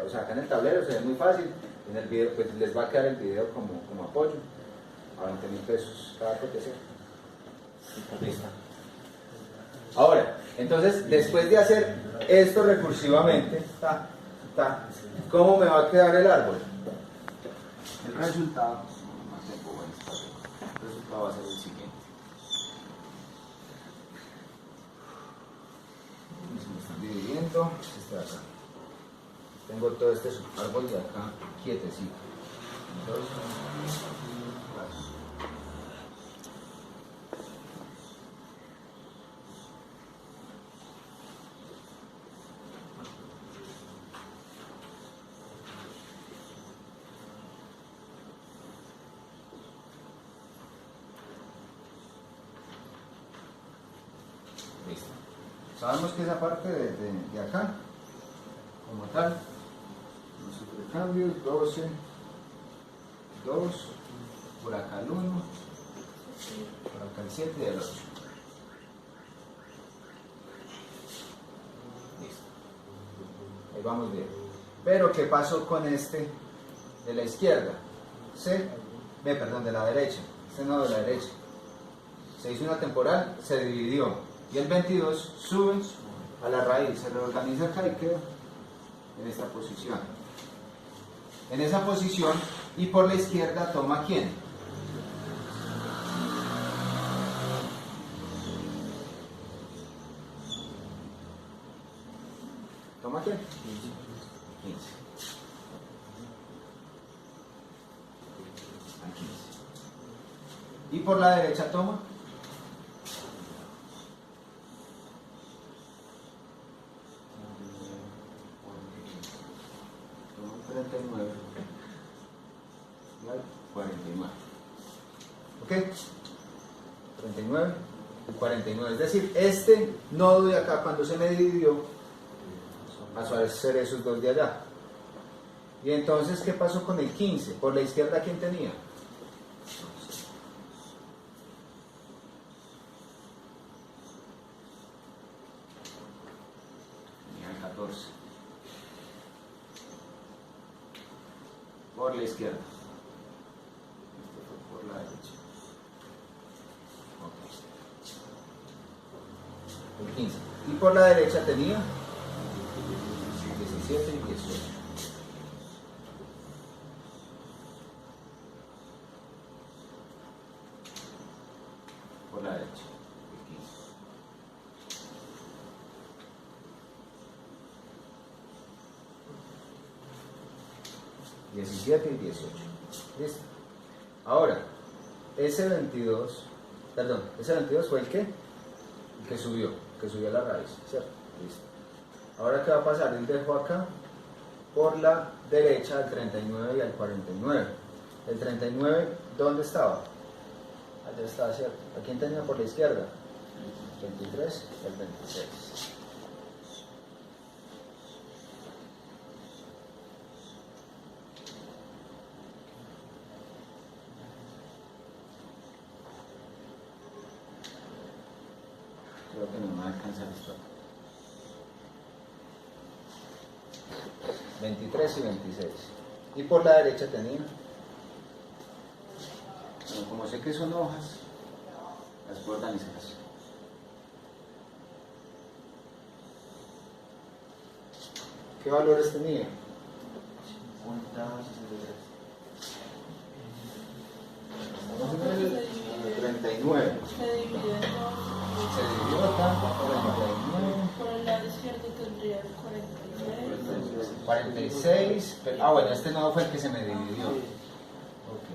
Speaker 1: O sea, acá en el tablero se ve muy fácil, en el video pues les va a quedar el video como apoyo, a 20.000 pesos cada PTC. Listo. Ahora, entonces, después de hacer esto recursivamente, ¿cómo me va a quedar el árbol? El resultado, el resultado va a ser el siguiente. Me están dividiendo, este de acá. Tengo todo este árbol de acá quietecito. Entonces, listo. Sabemos que esa parte de acá, como tal, los supercambios, 12, 2, por acá el 1, por acá el 7 y el 8. Listo. Ahí vamos bien. Pero, ¿qué pasó con este de la izquierda? Se perdón, de la derecha, este nodo de la derecha. Se hizo una temporal, se dividió. Y el 22 sube a la raíz, se reorganiza acá y queda en esta posición. En esa posición, y por la izquierda toma ¿quién? ¿Toma quién? 15. A 15. Y por la derecha toma 39 y al 49. ¿Ok? 39 y 49. Es decir, este nodo de acá, cuando se me dividió, pasó a ser esos dos de allá. Y entonces, ¿qué pasó con el 15? Por la izquierda, ¿quién tenía? Tenía el 14. Por la izquierda. Este fue por la derecha. Ok. El 15. Y por la derecha tenía 17 y 18. Por la derecha, el 15. 17 y 18. ¿Listo? Ahora, ese 22 fue el que subió a la raíz, ¿cierto? Listo. Ahora, ¿qué va a pasar? Él dejó acá por la derecha el 39 y el 49. El 39, ¿dónde estaba? Allá estaba, ¿cierto? ¿A quién tenía por la izquierda? El 23 y el 26. Creo que no me va a alcanzar esto. 23 y 26. Y por la derecha tenía. Bueno, como sé que son hojas, las puedo organizar así. ¿Qué valores tenía? 50, 63. 39.
Speaker 3: Se divide en dos.
Speaker 1: Se dividió acá, 49.
Speaker 3: Por el lado izquierdo tendría el 46.
Speaker 1: 46. Bueno, este nodo fue el que se me dividió. Ok.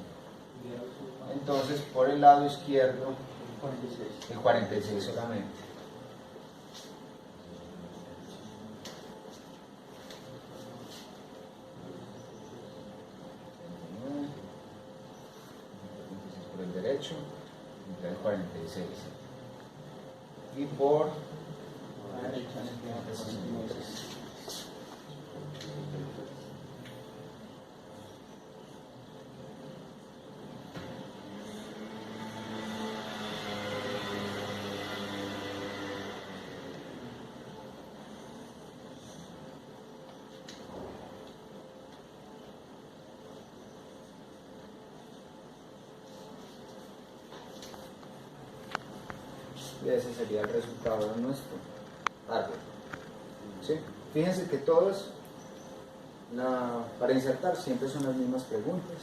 Speaker 1: Entonces, por el lado izquierdo, el 46 solamente. Por el derecho, el 46. Y por la derecha, el 63. Y ese sería el resultado de nuestro árbol. ¿Sí? Fíjense que todos, para insertar, siempre son las mismas preguntas.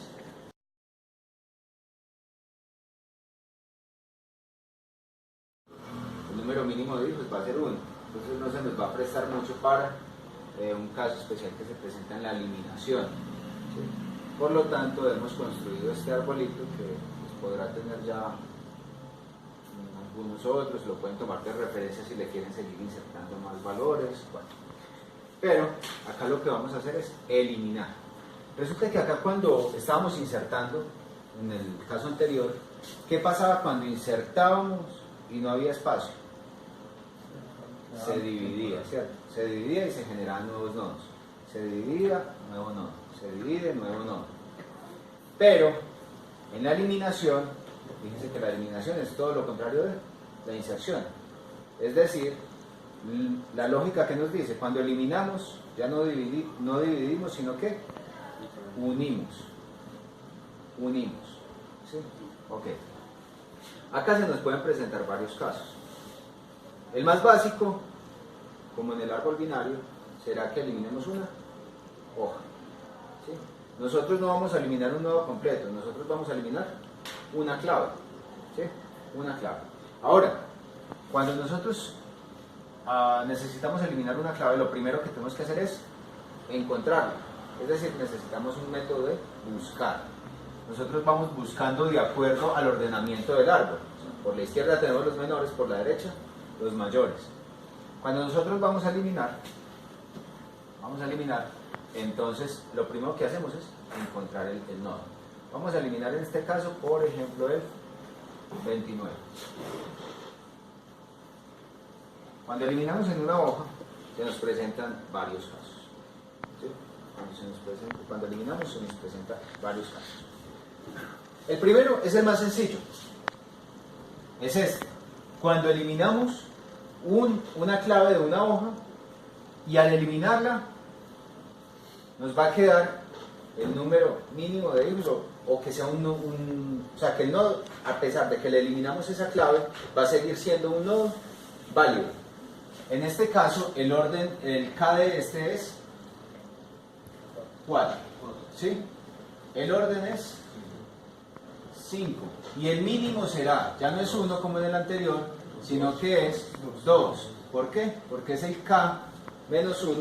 Speaker 1: El número mínimo de hijos va a ser 1. Entonces no se nos va a prestar mucho para un caso especial que se presenta en la eliminación. ¿Sí? Por lo tanto, hemos construido este arbolito que podrá tener ya algunos otros, lo pueden tomar de referencia si le quieren seguir insertando más valores. Bueno. Pero acá lo que vamos a hacer es eliminar. Resulta que acá cuando estábamos insertando, en el caso anterior, ¿qué pasaba cuando insertábamos y no había espacio? Se dividía, ¿cierto? Se dividía y se generaban nuevos nodos. Se dividía, nuevo nodo. Se divide, nuevo nodo. Pero en la eliminación, fíjense que la eliminación es todo lo contrario de la inserción. Es decir, la lógica que nos dice, cuando eliminamos, ya no dividimos, sino que unimos. Unimos. ¿Sí? Ok. Acá se nos pueden presentar varios casos. El más básico, como en el árbol binario, será que eliminemos una hoja. ¿Sí? Nosotros no vamos a eliminar un nodo completo, nosotros vamos a eliminar una clave. ¿Sí? Una clave. Ahora, cuando nosotros necesitamos eliminar una clave, lo primero que tenemos que hacer es encontrarla. Es decir, necesitamos un método de buscar. Nosotros vamos buscando de acuerdo al ordenamiento del árbol. Por la izquierda tenemos los menores, por la derecha los mayores. Cuando nosotros vamos a eliminar, entonces lo primero que hacemos es encontrar el nodo. Vamos a eliminar en este caso, por ejemplo, el 29. Cuando eliminamos en una hoja, se nos presentan varios casos. ¿Sí? Cuando eliminamos, se nos presentan varios casos. El primero es el más sencillo. Es este. Cuando eliminamos una clave de una hoja y al eliminarla nos va a quedar el número mínimo de hijos o que sea o sea, que el nodo, a pesar de que le eliminamos esa clave, va a seguir siendo un nodo válido. En este caso, el orden, el K de este es 4. ¿Sí? El orden es 5. Y el mínimo será, ya no es 1 como en el anterior, sino que es 2. ¿Por qué? Porque es el K menos 1,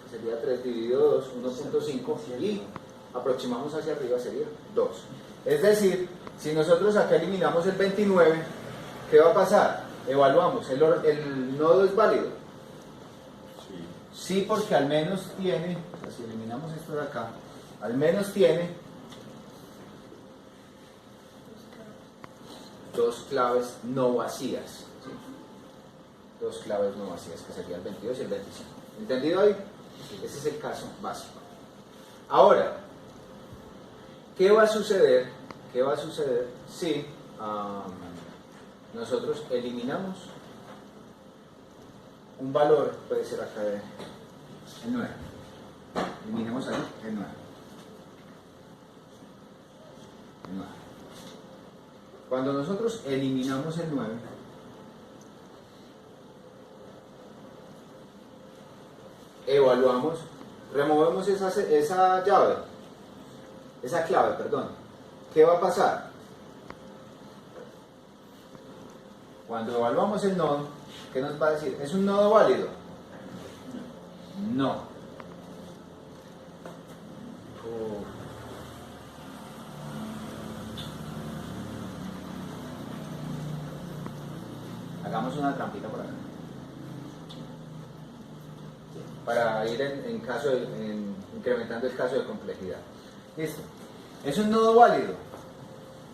Speaker 1: sería 3 dividido 2, 1.5, y aproximamos hacia arriba sería 2. Es decir, si nosotros acá eliminamos el 29, ¿qué va a pasar? Evaluamos, ¿el nodo es válido? Sí, porque al menos tiene, o sea, si eliminamos esto de acá, al menos tiene 2 claves no vacías. ¿Sí? 2 claves no vacías, que serían el 22 y el 25. ¿Entendido ahí? Ese es el caso básico. Ahora, ¿qué va a suceder? ¿Qué va a suceder si nosotros eliminamos un valor? Puede ser acá el 9. Eliminemos ahí el 9. El 9. Cuando nosotros eliminamos el 9, evaluamos, removemos esa llave, esa clave, perdón. ¿Qué va a pasar? Cuando evaluamos el nodo, ¿qué nos va a decir? ¿Es un nodo válido? No. Hagamos una trampita por acá. Para ir incrementando el caso de complejidad. Listo. ¿Es un nodo válido?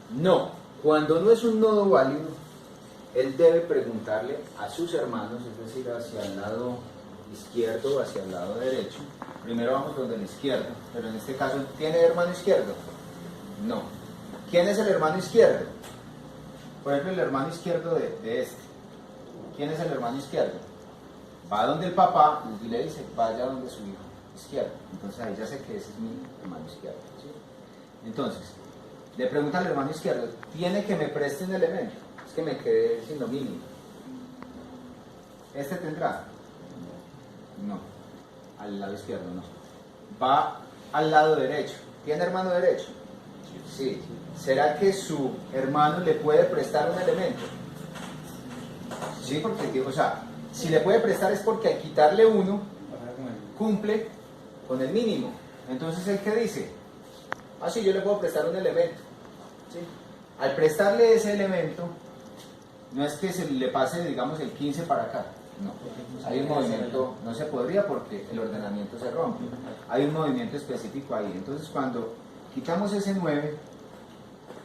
Speaker 1: No. Cuando no es un nodo válido, él debe preguntarle a sus hermanos, es decir, hacia el lado izquierdo o hacia el lado derecho. Primero vamos donde el izquierdo, pero en este caso, ¿tiene hermano izquierdo? No. ¿Quién es el hermano izquierdo? Por ejemplo, el hermano izquierdo de este. ¿Quién es el hermano izquierdo? Va donde el papá y le dice, vaya donde su hijo izquierdo. Entonces ahí ya sé que ese es mi hermano izquierdo. ¿Sí? Entonces, le pregunta al hermano izquierdo, ¿tiene que me preste un elemento? Es que me quedé sin lo mínimo. ¿Este tendrá? No. Al lado izquierdo no. Va al lado derecho. ¿Tiene hermano derecho? Sí. ¿Será que su hermano le puede prestar un elemento? Sí, porque, o sea, si le puede prestar es porque al quitarle uno, cumple con el mínimo. Entonces, ¿el qué dice? Ah, sí, yo le puedo prestar un elemento. ¿Sí? Al prestarle ese elemento, no es que se le pase, digamos, el 15 para acá. No. Hay un movimiento, no se podría porque el ordenamiento se rompe. Hay un movimiento específico ahí. Entonces, cuando quitamos ese 9,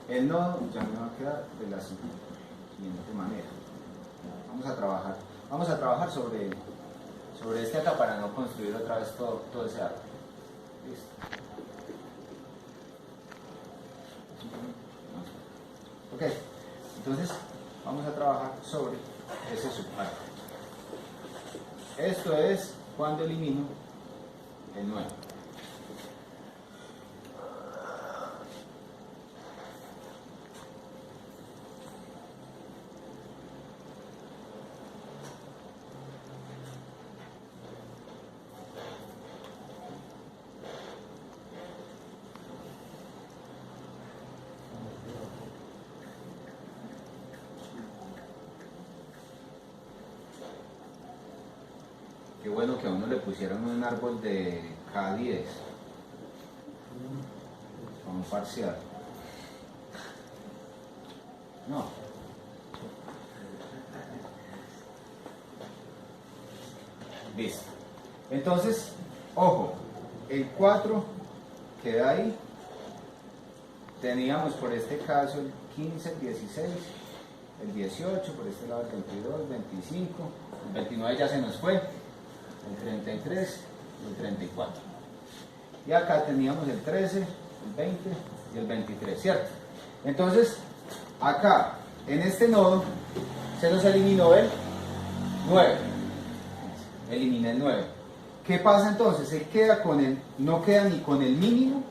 Speaker 1: el nodo ya me va a quedar de la siguiente manera. Vamos a trabajar sobre este acá para no construir otra vez todo ese árbol. Listo. Ok, entonces vamos a trabajar sobre ese subárbol. Esto es cuando elimino el 9.
Speaker 2: Qué bueno que a uno le pusieron un árbol de K10. Con un parcial. No. Listo. Entonces, ojo, el 4 queda ahí. Teníamos por este caso el 15, el 16, el 18, por este lado el 22, el 25, el 29 ya se nos fue, el 33 y el 34. Y acá teníamos el 13, el 20 y el 23, ¿cierto? Entonces, acá, en este nodo, se nos eliminó el 9. Eliminé el 9. ¿Qué pasa entonces? Él queda con el, no queda ni con el mínimo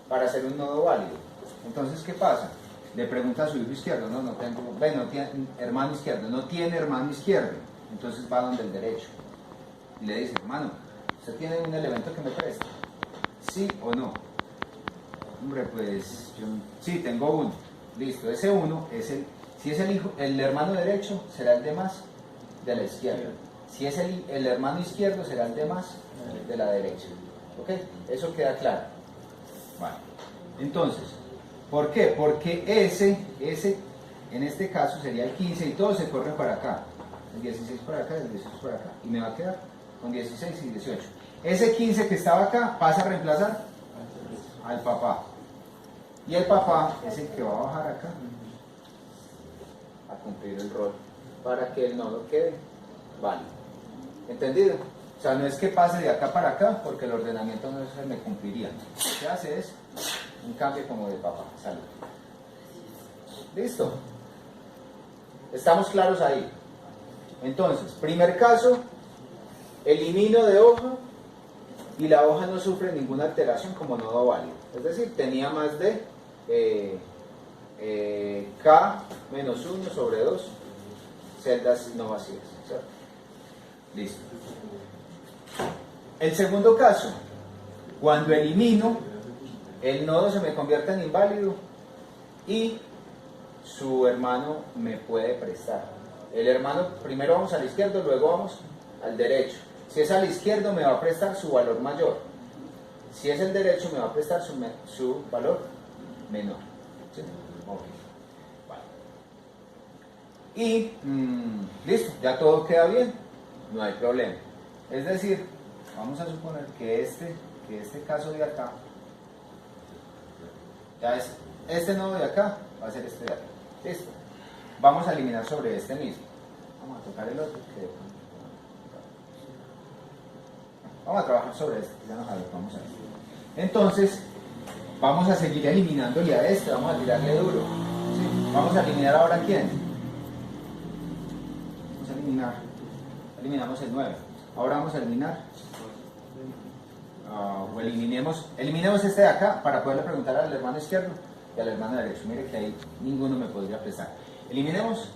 Speaker 2: para hacer un nodo válido. Entonces, ¿qué pasa? Le pregunta a su hijo izquierdo, no tengo, bueno, no tiene hermano izquierdo, no tiene hermano izquierdo. Entonces va donde el derecho. Y le dice, hermano, ¿usted tiene un elemento que me preste? ¿Sí o no? Hombre, pues yo sí, tengo uno. Listo, ese uno es el, si es el hijo, el hermano derecho será el de más de la izquierda. Si es el hermano izquierdo será el de más de la derecha. ¿Ok? Eso queda claro. Vale. Entonces, ¿por qué? Porque ese en este caso sería el 15 y todo se corre para acá. El 16 para acá, el 18 para acá. Y me va a quedar con 16 y 18. Ese 15 que estaba acá pasa a reemplazar al papá. Y el papá es el que va a bajar acá a cumplir el rol para que el nodo quede válido. ¿Entendido? O sea, no es que pase de acá para acá porque el ordenamiento no se me cumpliría. Lo que hace es un cambio como de papá. Salud. ¿Listo? ¿Estamos claros ahí? Entonces, primer caso, elimino de hoja y la hoja no sufre ninguna alteración como nodo válido. Es decir, tenía más de K menos 1 sobre 2 celdas no vacías. ¿Cierto? Listo. El segundo caso, cuando elimino, el nodo se me convierte en inválido y su hermano me puede prestar. El hermano, primero vamos al izquierdo, luego vamos al derecho. Si es al izquierdo me va a prestar su valor mayor. Si es el derecho me va a prestar su valor menor. ¿Sí? Okay. Vale. Y listo, ya todo queda bien, no hay problema. Es decir, vamos a suponer que este caso de acá, ya es este nodo de acá, va a ser este de acá. Listo. Vamos a eliminar sobre este mismo. Vamos a tocar el otro. Vamos a trabajar sobre este, ya nos adaptamos a esto. Entonces, vamos a seguir eliminándole a este, vamos a tirarle duro. ¿Sí? Vamos a eliminar ahora a quién. Vamos a eliminar. Eliminamos el 9. Ahora vamos a eliminar. O eliminemos este de acá para poderle preguntar al hermano izquierdo y al hermano derecho. Mire que ahí ninguno me podría prestar. Eliminemos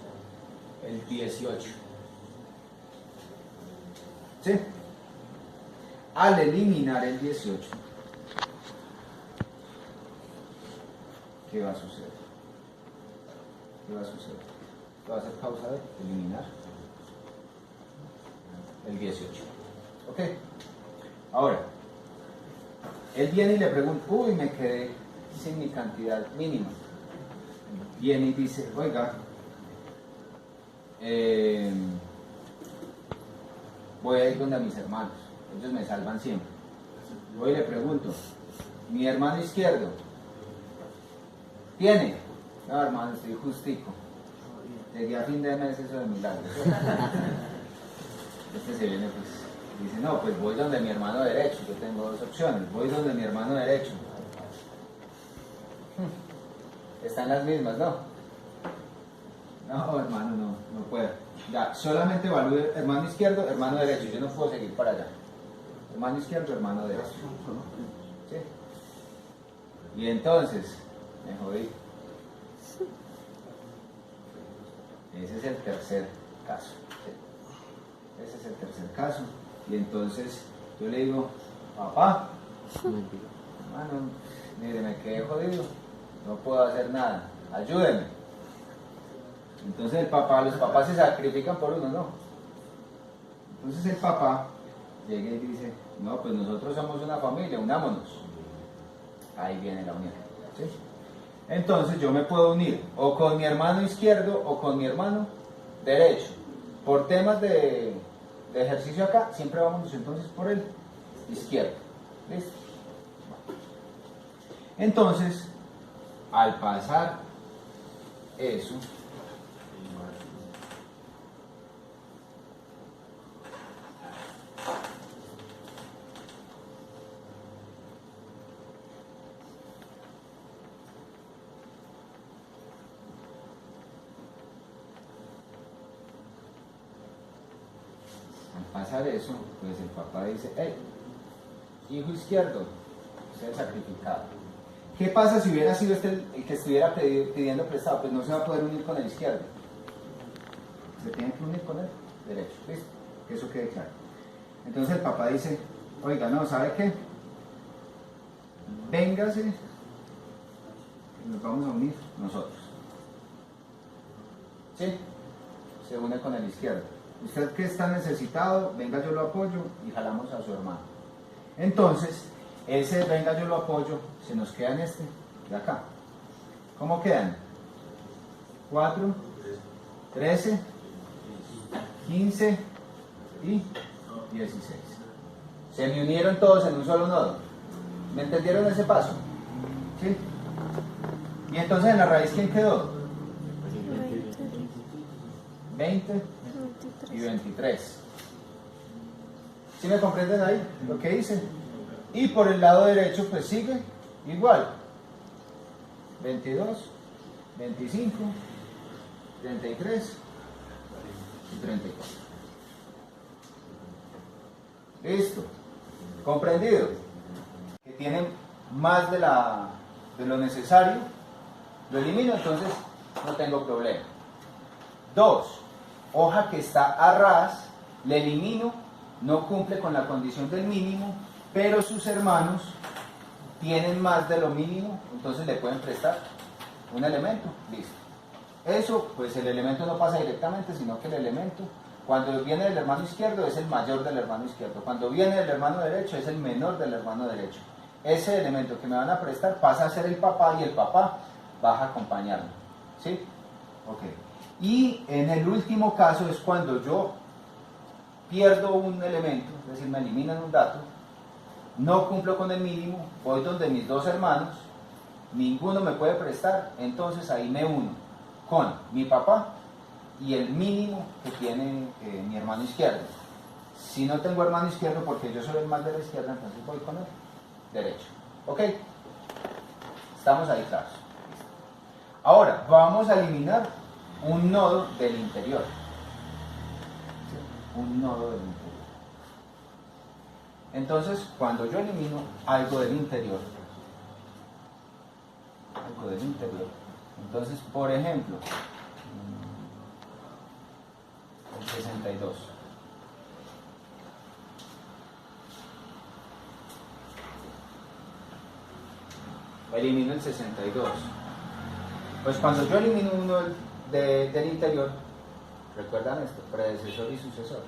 Speaker 2: el 18. ¿Sí? Al eliminar el 18, ¿qué va a suceder? ¿Qué va a suceder? ¿Qué va a ser causa de eliminar el 18? ¿Ok? Ahora, él viene y le pregunta, uy, me quedé sin mi cantidad mínima. Viene y dice, oiga, voy a ir donde a mis hermanos, ellos me salvan siempre. Voy y le pregunto, mi hermano izquierdo, ¿tiene? No, hermano, estoy justico. Llegué a fin de mes, eso de milagros. Este se viene, pues, dice, no, pues voy donde mi hermano derecho, yo tengo dos opciones, voy donde mi hermano derecho. Están las mismas, ¿no? No, hermano, no puedo. Ya, solamente evalúe hermano izquierdo, hermano derecho, yo no puedo seguir para allá. Hermano izquierdo, hermano derecho. ¿Sí? Y entonces, me jodí. Ese es el tercer caso. ¿Sí? Ese es el tercer caso. Y entonces yo le digo, papá, hermano, mire, me quedé jodido, no puedo hacer nada, ayúdeme. Entonces los papás se sacrifican por uno, ¿no? Entonces el papá llega y dice, no, pues nosotros somos una familia, unámonos. Ahí viene la unión. ¿Sí? Entonces yo me puedo unir o con mi hermano izquierdo o con mi hermano derecho. Por temas de ejercicio acá, siempre vamos entonces por el izquierdo. ¿Listo? Entonces, al pasar eso, pues el papá dice, hey, hijo izquierdo, usted es sacrificado. ¿Qué pasa si hubiera sido este el que estuviera pidiendo prestado? Pues no se va a poder unir con el izquierdo. Se tiene que unir con el derecho. ¿Listo? Que eso quede claro. Entonces el papá dice, oiga, no, ¿sabe qué? Véngase, y nos vamos a unir nosotros. ¿Sí? Se une con el izquierdo. Usted que está necesitado, venga, yo lo apoyo y jalamos a su hermano. Entonces, ese venga, yo lo apoyo, se nos queda en este de acá. ¿Cómo quedan? 4, 13, 15 y 16. Se me unieron todos en un solo nodo. ¿Me entendieron ese paso? ¿Sí? Y entonces en la raíz, ¿quién quedó? 20 y 23. ¿Sí me comprenden ahí lo que hice? Y por el lado derecho pues sigue igual. 22, 25, 33 y 34. Listo. ¿Comprendido? Que tienen más de lo necesario, lo elimino, entonces no tengo problema. 2. Hoja que está a ras, le elimino, no cumple con la condición del mínimo, pero sus hermanos tienen más de lo mínimo, entonces le pueden prestar un elemento. Listo. Eso, pues el elemento no pasa directamente, sino que el elemento, cuando viene del hermano izquierdo, es el mayor del hermano izquierdo. Cuando viene del hermano derecho, es el menor del hermano derecho. Ese elemento que me van a prestar pasa a ser el papá y el papá va a acompañarme. ¿Sí? Ok. Y en el último caso es cuando yo pierdo un elemento, es decir, me eliminan un dato, no cumplo con el mínimo, voy donde mis dos hermanos, ninguno me puede prestar, entonces ahí me uno con mi papá y el mínimo que tiene mi hermano izquierdo. Si no tengo hermano izquierdo, porque yo soy el más de la izquierda, entonces voy con el derecho. ¿Ok? Estamos ahí claros. Ahora, vamos a eliminar un nodo del interior. ¿Sí? Un nodo del interior. Entonces, cuando yo elimino algo del interior, entonces, por ejemplo, el 62. Elimino el 62. Pues cuando yo elimino uno del interior, recuerdan esto, predecesor y sucesor.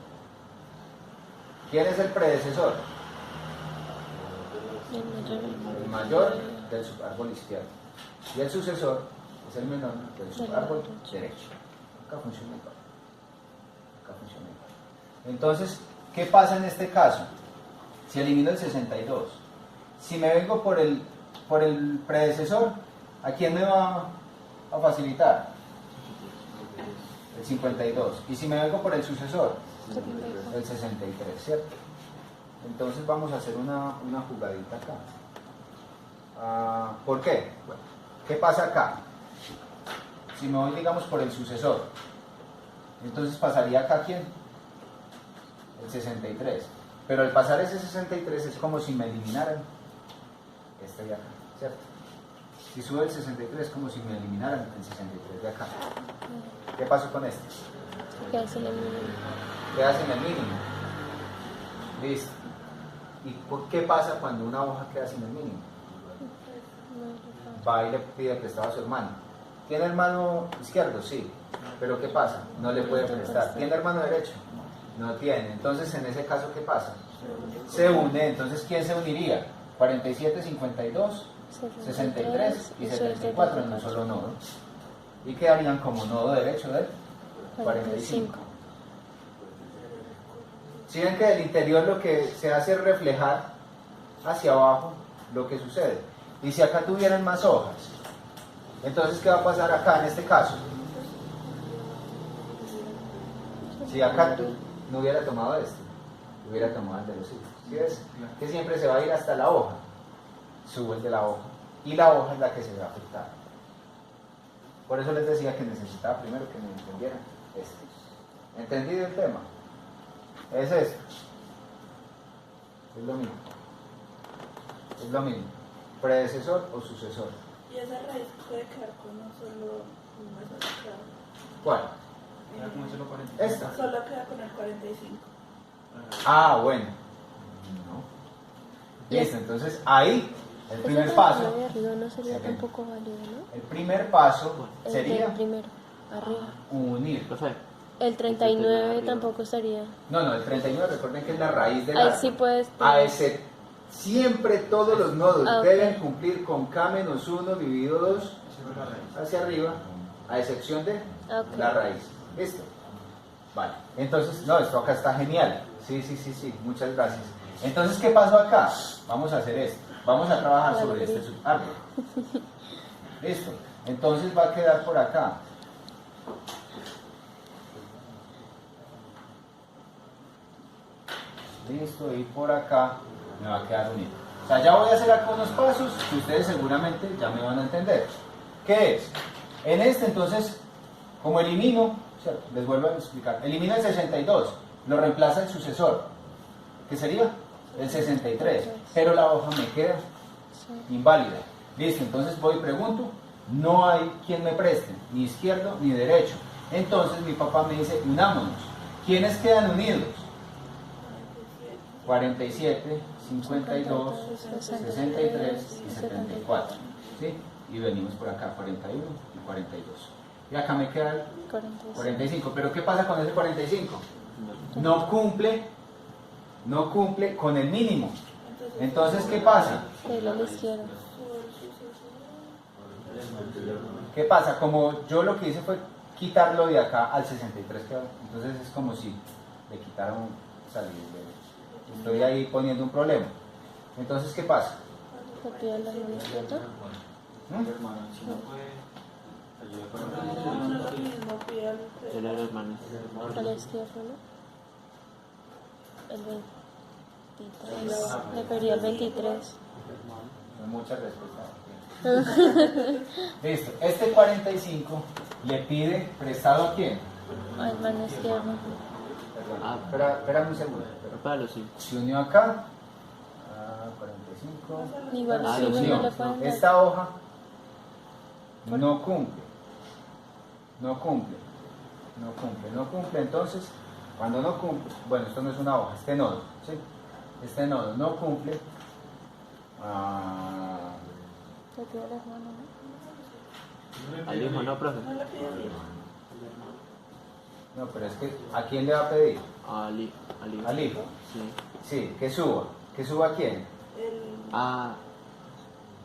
Speaker 2: ¿Quién es el predecesor? El mayor del subárbol izquierdo. Y el sucesor es el menor del subárbol derecho. Acá funciona igual. Entonces, ¿qué pasa en este caso? Si elimino el 62, si me vengo por el predecesor, ¿a quién me va a facilitar? El 52. Y si me vengo por el sucesor, el 63, ¿cierto? Entonces vamos a hacer una jugadita acá. ¿Por qué? Bueno, ¿qué pasa acá? Si me voy, digamos, por el sucesor, entonces pasaría acá ¿quién? El 63. Pero al pasar ese 63 es como si me eliminaran este de acá, ¿cierto? Si sube el 63 es como si me eliminaran el 63 de acá. ¿Qué pasó con este?
Speaker 3: Queda sin el mínimo.
Speaker 2: Queda sin el mínimo. Listo. ¿Y qué pasa cuando una hoja queda sin el mínimo? Va y le pide prestado a su hermano. ¿Tiene hermano izquierdo? Sí. ¿Pero qué pasa? No le puede prestar. ¿Tiene hermano derecho? No tiene. Entonces, en ese caso, ¿qué pasa? Se une. Entonces, ¿quién se uniría? 47, 52, 63 y 74 en un solo nodo. Y quedarían como nodo derecho del 45. Si ven que del interior lo que se hace es reflejar hacia abajo lo que sucede. Y si acá tuvieran más hojas, entonces ¿qué va a pasar acá en este caso? Si acá no hubiera tomado este, hubiera tomado el de los hijos. ¿Sí ves? Que siempre se va a ir hasta la hoja. Sube el de la hoja. Y la hoja es la que se ve afectada. Por eso les decía que necesitaba primero que me entendieran este. ¿Entendido el tema? Es esto. Es lo mismo. Es lo mismo. Predecesor o sucesor.
Speaker 3: Y esa raíz puede quedar con un solo número, claro.
Speaker 2: ¿Cuál?
Speaker 4: Esta.
Speaker 2: Esta.
Speaker 3: Solo queda con el 45.
Speaker 2: Ah, bueno. No. Listo, entonces ahí el primer paso.
Speaker 5: de arriba no sería
Speaker 2: Sí.
Speaker 5: tampoco válido, ¿no?
Speaker 2: El primer paso
Speaker 5: El
Speaker 2: sería
Speaker 5: del primero, arriba.
Speaker 2: unir.
Speaker 5: El 39 tampoco estaría.
Speaker 2: No, el 39, recuerden que es la raíz del
Speaker 5: Ahí
Speaker 2: árbol.
Speaker 5: sí puedes.
Speaker 2: A ese, siempre todos los nodos
Speaker 5: Ah, ok.
Speaker 2: deben cumplir con K menos 1 dividido 2 hacia arriba, a excepción de
Speaker 5: Ok.
Speaker 2: la raíz. ¿Listo? Vale. Entonces, no, esto acá está genial. Sí, muchas gracias. Entonces, ¿qué pasó acá? Vamos a hacer esto. Vamos a trabajar
Speaker 5: La
Speaker 2: sobre
Speaker 5: alegría.
Speaker 2: este árbol. Listo. Entonces va a quedar por acá. Listo, y por acá me va a quedar unido. O sea, ya voy a hacer acá unos pasos que ustedes seguramente ya me van a entender. ¿Qué es? En este, entonces, como elimino, ¿cierto? Les vuelvo a explicar. Elimino el 62, lo reemplaza el sucesor. ¿Qué sería? El 63. Pero la hoja me queda inválida. Listo, entonces voy y pregunto. No hay quien me preste, ni izquierdo ni derecho. Entonces mi papá me dice, unámonos. ¿Quiénes quedan unidos? 47, 52, 63 y 74. ¿Sí? Y venimos por acá, 41 y 42. Y acá me queda el 45. ¿Pero qué pasa con ese 45? No cumple con el mínimo. Entonces, ¿qué pasa?
Speaker 5: El a la izquierda.
Speaker 2: ¿Qué pasa? Como yo lo que hice fue quitarlo de acá al 63, entonces es como si le quitaron salir. Estoy ahí poniendo un problema. Entonces, ¿qué pasa?
Speaker 5: Copia la mano izquierda.
Speaker 2: ¿Mm?
Speaker 3: No es lo mismo, pide al
Speaker 5: A la izquierda, ¿no? El 23. Le pedí el 23.
Speaker 2: No, muchas respuestas. Listo. Este 45 le pide prestado a quién.
Speaker 5: Al mano izquierda.
Speaker 2: Perdón. Espérame un segundo. Se unió acá. 45.
Speaker 5: Igual
Speaker 2: Se
Speaker 5: sí, no
Speaker 2: unió.
Speaker 5: le pueden dar.
Speaker 2: Esta hoja no cumple. Entonces, cuando no cumple, bueno, esto no es una hoja, este nodo, ¿sí? Este nodo no cumple.
Speaker 5: Le pido a la mano, ¿no?
Speaker 4: Al hijo, no, profe.
Speaker 3: No le pide al hijo.
Speaker 2: No, pero es que, ¿a quién le va a pedir?
Speaker 4: Al hijo.
Speaker 2: Al hijo.
Speaker 4: Sí.
Speaker 2: Sí, que suba. ¿Que suba a quién?
Speaker 3: El
Speaker 4: Ah,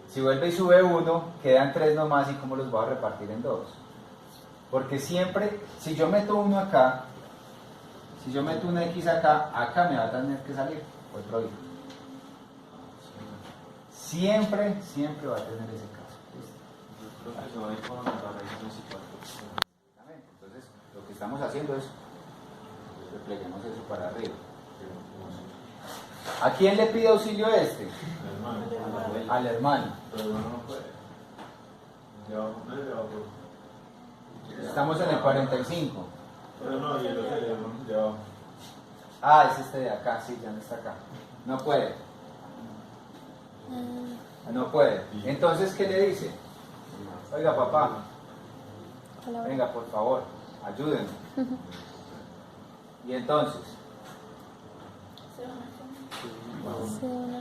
Speaker 2: Si vuelve y sube uno, quedan 3 nomás y cómo los voy a repartir en 2. Porque siempre, si yo meto uno acá, si yo meto una X acá me va a tener que salir otro hijo. Siempre va a tener ese caso. ¿Listo? Exactamente. Entonces, lo que estamos haciendo es repleguemos eso para arriba. ¿A quién le pide auxilio este? Al hermano. Estamos en el 45. Ah, es este de acá, sí, ya no está acá. No puede. No puede. Entonces, ¿qué le dice? Oiga, papá, venga, por favor, ayúdenme. Y entonces,
Speaker 5: Sí, una.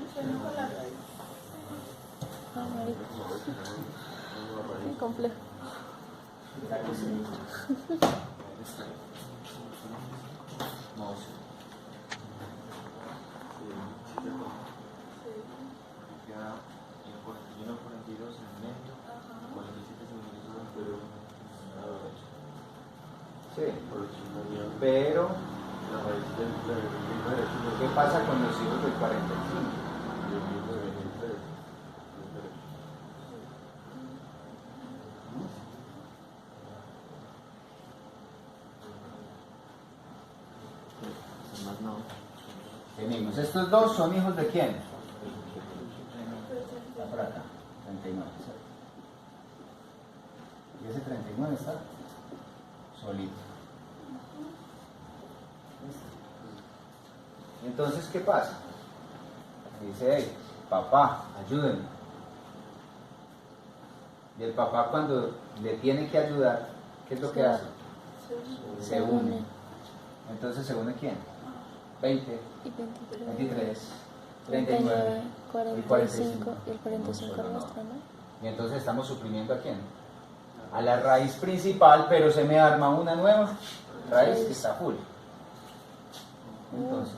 Speaker 5: Ah, marica. Muy complejo.
Speaker 2: No sé.
Speaker 4: Queda el 41, 42 en el medio, 47 segundo pero a la derecha.
Speaker 1: Sí.
Speaker 4: Por el segundo
Speaker 1: Pero,
Speaker 4: la raíz del derecho.
Speaker 1: ¿qué pasa con los hijos del 45?
Speaker 4: Y el mismo de 23. Es derecho. Más no.
Speaker 2: Tenemos, estos dos son hijos de quién? Está por acá, 39. ¿Cierto? Y ese 39 está solito.
Speaker 1: Entonces, ¿qué pasa?
Speaker 2: Dice, hey, papá, ayúdenme. Y el papá cuando le tiene que ayudar, ¿qué es lo que hace? Se une. Entonces, ¿se une quién? 20,
Speaker 5: Y 23.
Speaker 2: 23, 39 y
Speaker 5: 45. Y el 45 es nuestro, ¿no?
Speaker 2: Y entonces estamos suprimiendo a quién? A la raíz principal, pero se me arma una nueva raíz que está full. Entonces,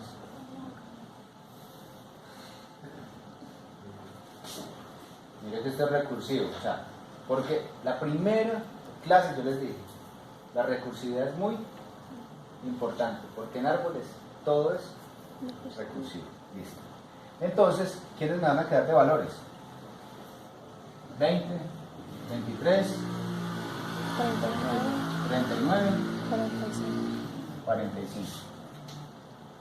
Speaker 2: mire que esto es recursivo, o sea, porque la primera clase yo les dije, la recursividad es muy importante, porque en árboles todo es recursivo. Listo. Entonces, ¿quiénes me van a quedar de valores? 20, 23,
Speaker 5: 49,
Speaker 2: 39,
Speaker 5: 45.
Speaker 2: 45.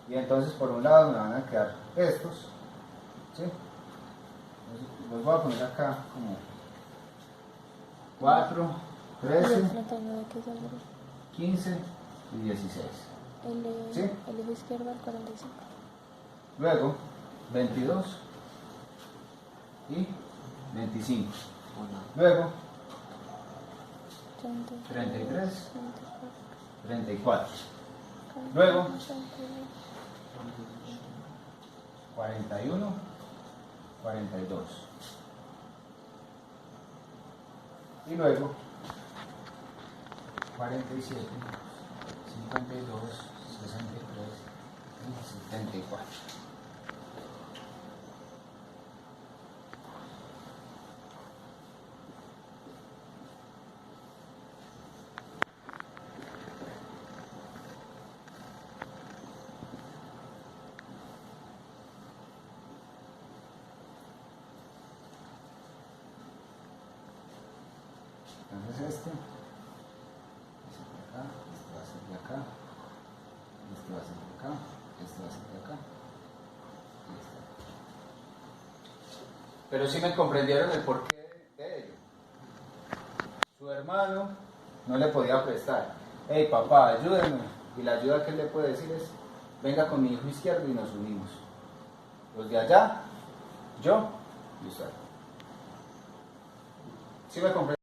Speaker 2: Y entonces por un lado me van a quedar estos, ¿sí? Los voy a poner acá como 4,
Speaker 5: Y
Speaker 2: 13,
Speaker 5: el 39 que es el
Speaker 2: 15 y 16. ¿Sí?
Speaker 5: el hijo izquierdo, el 45.
Speaker 2: Luego 22 y 25. Luego
Speaker 5: 30,
Speaker 2: 33,
Speaker 5: 34.
Speaker 2: 34. Luego
Speaker 5: 32.
Speaker 2: 41, 42. Y luego 47, 52, 63 y 74. Entonces este de acá, este va a ser de acá, este va a ser de acá, este va a ser de acá y este de acá. Pero sí me comprendieron el porqué de ello. Su hermano no le podía prestar. Hey papá, ayúdenme. Y la ayuda que él le puede decir es, venga con mi hijo izquierdo y nos unimos. Los de allá, yo y usted. ¿Sí me comprendieron?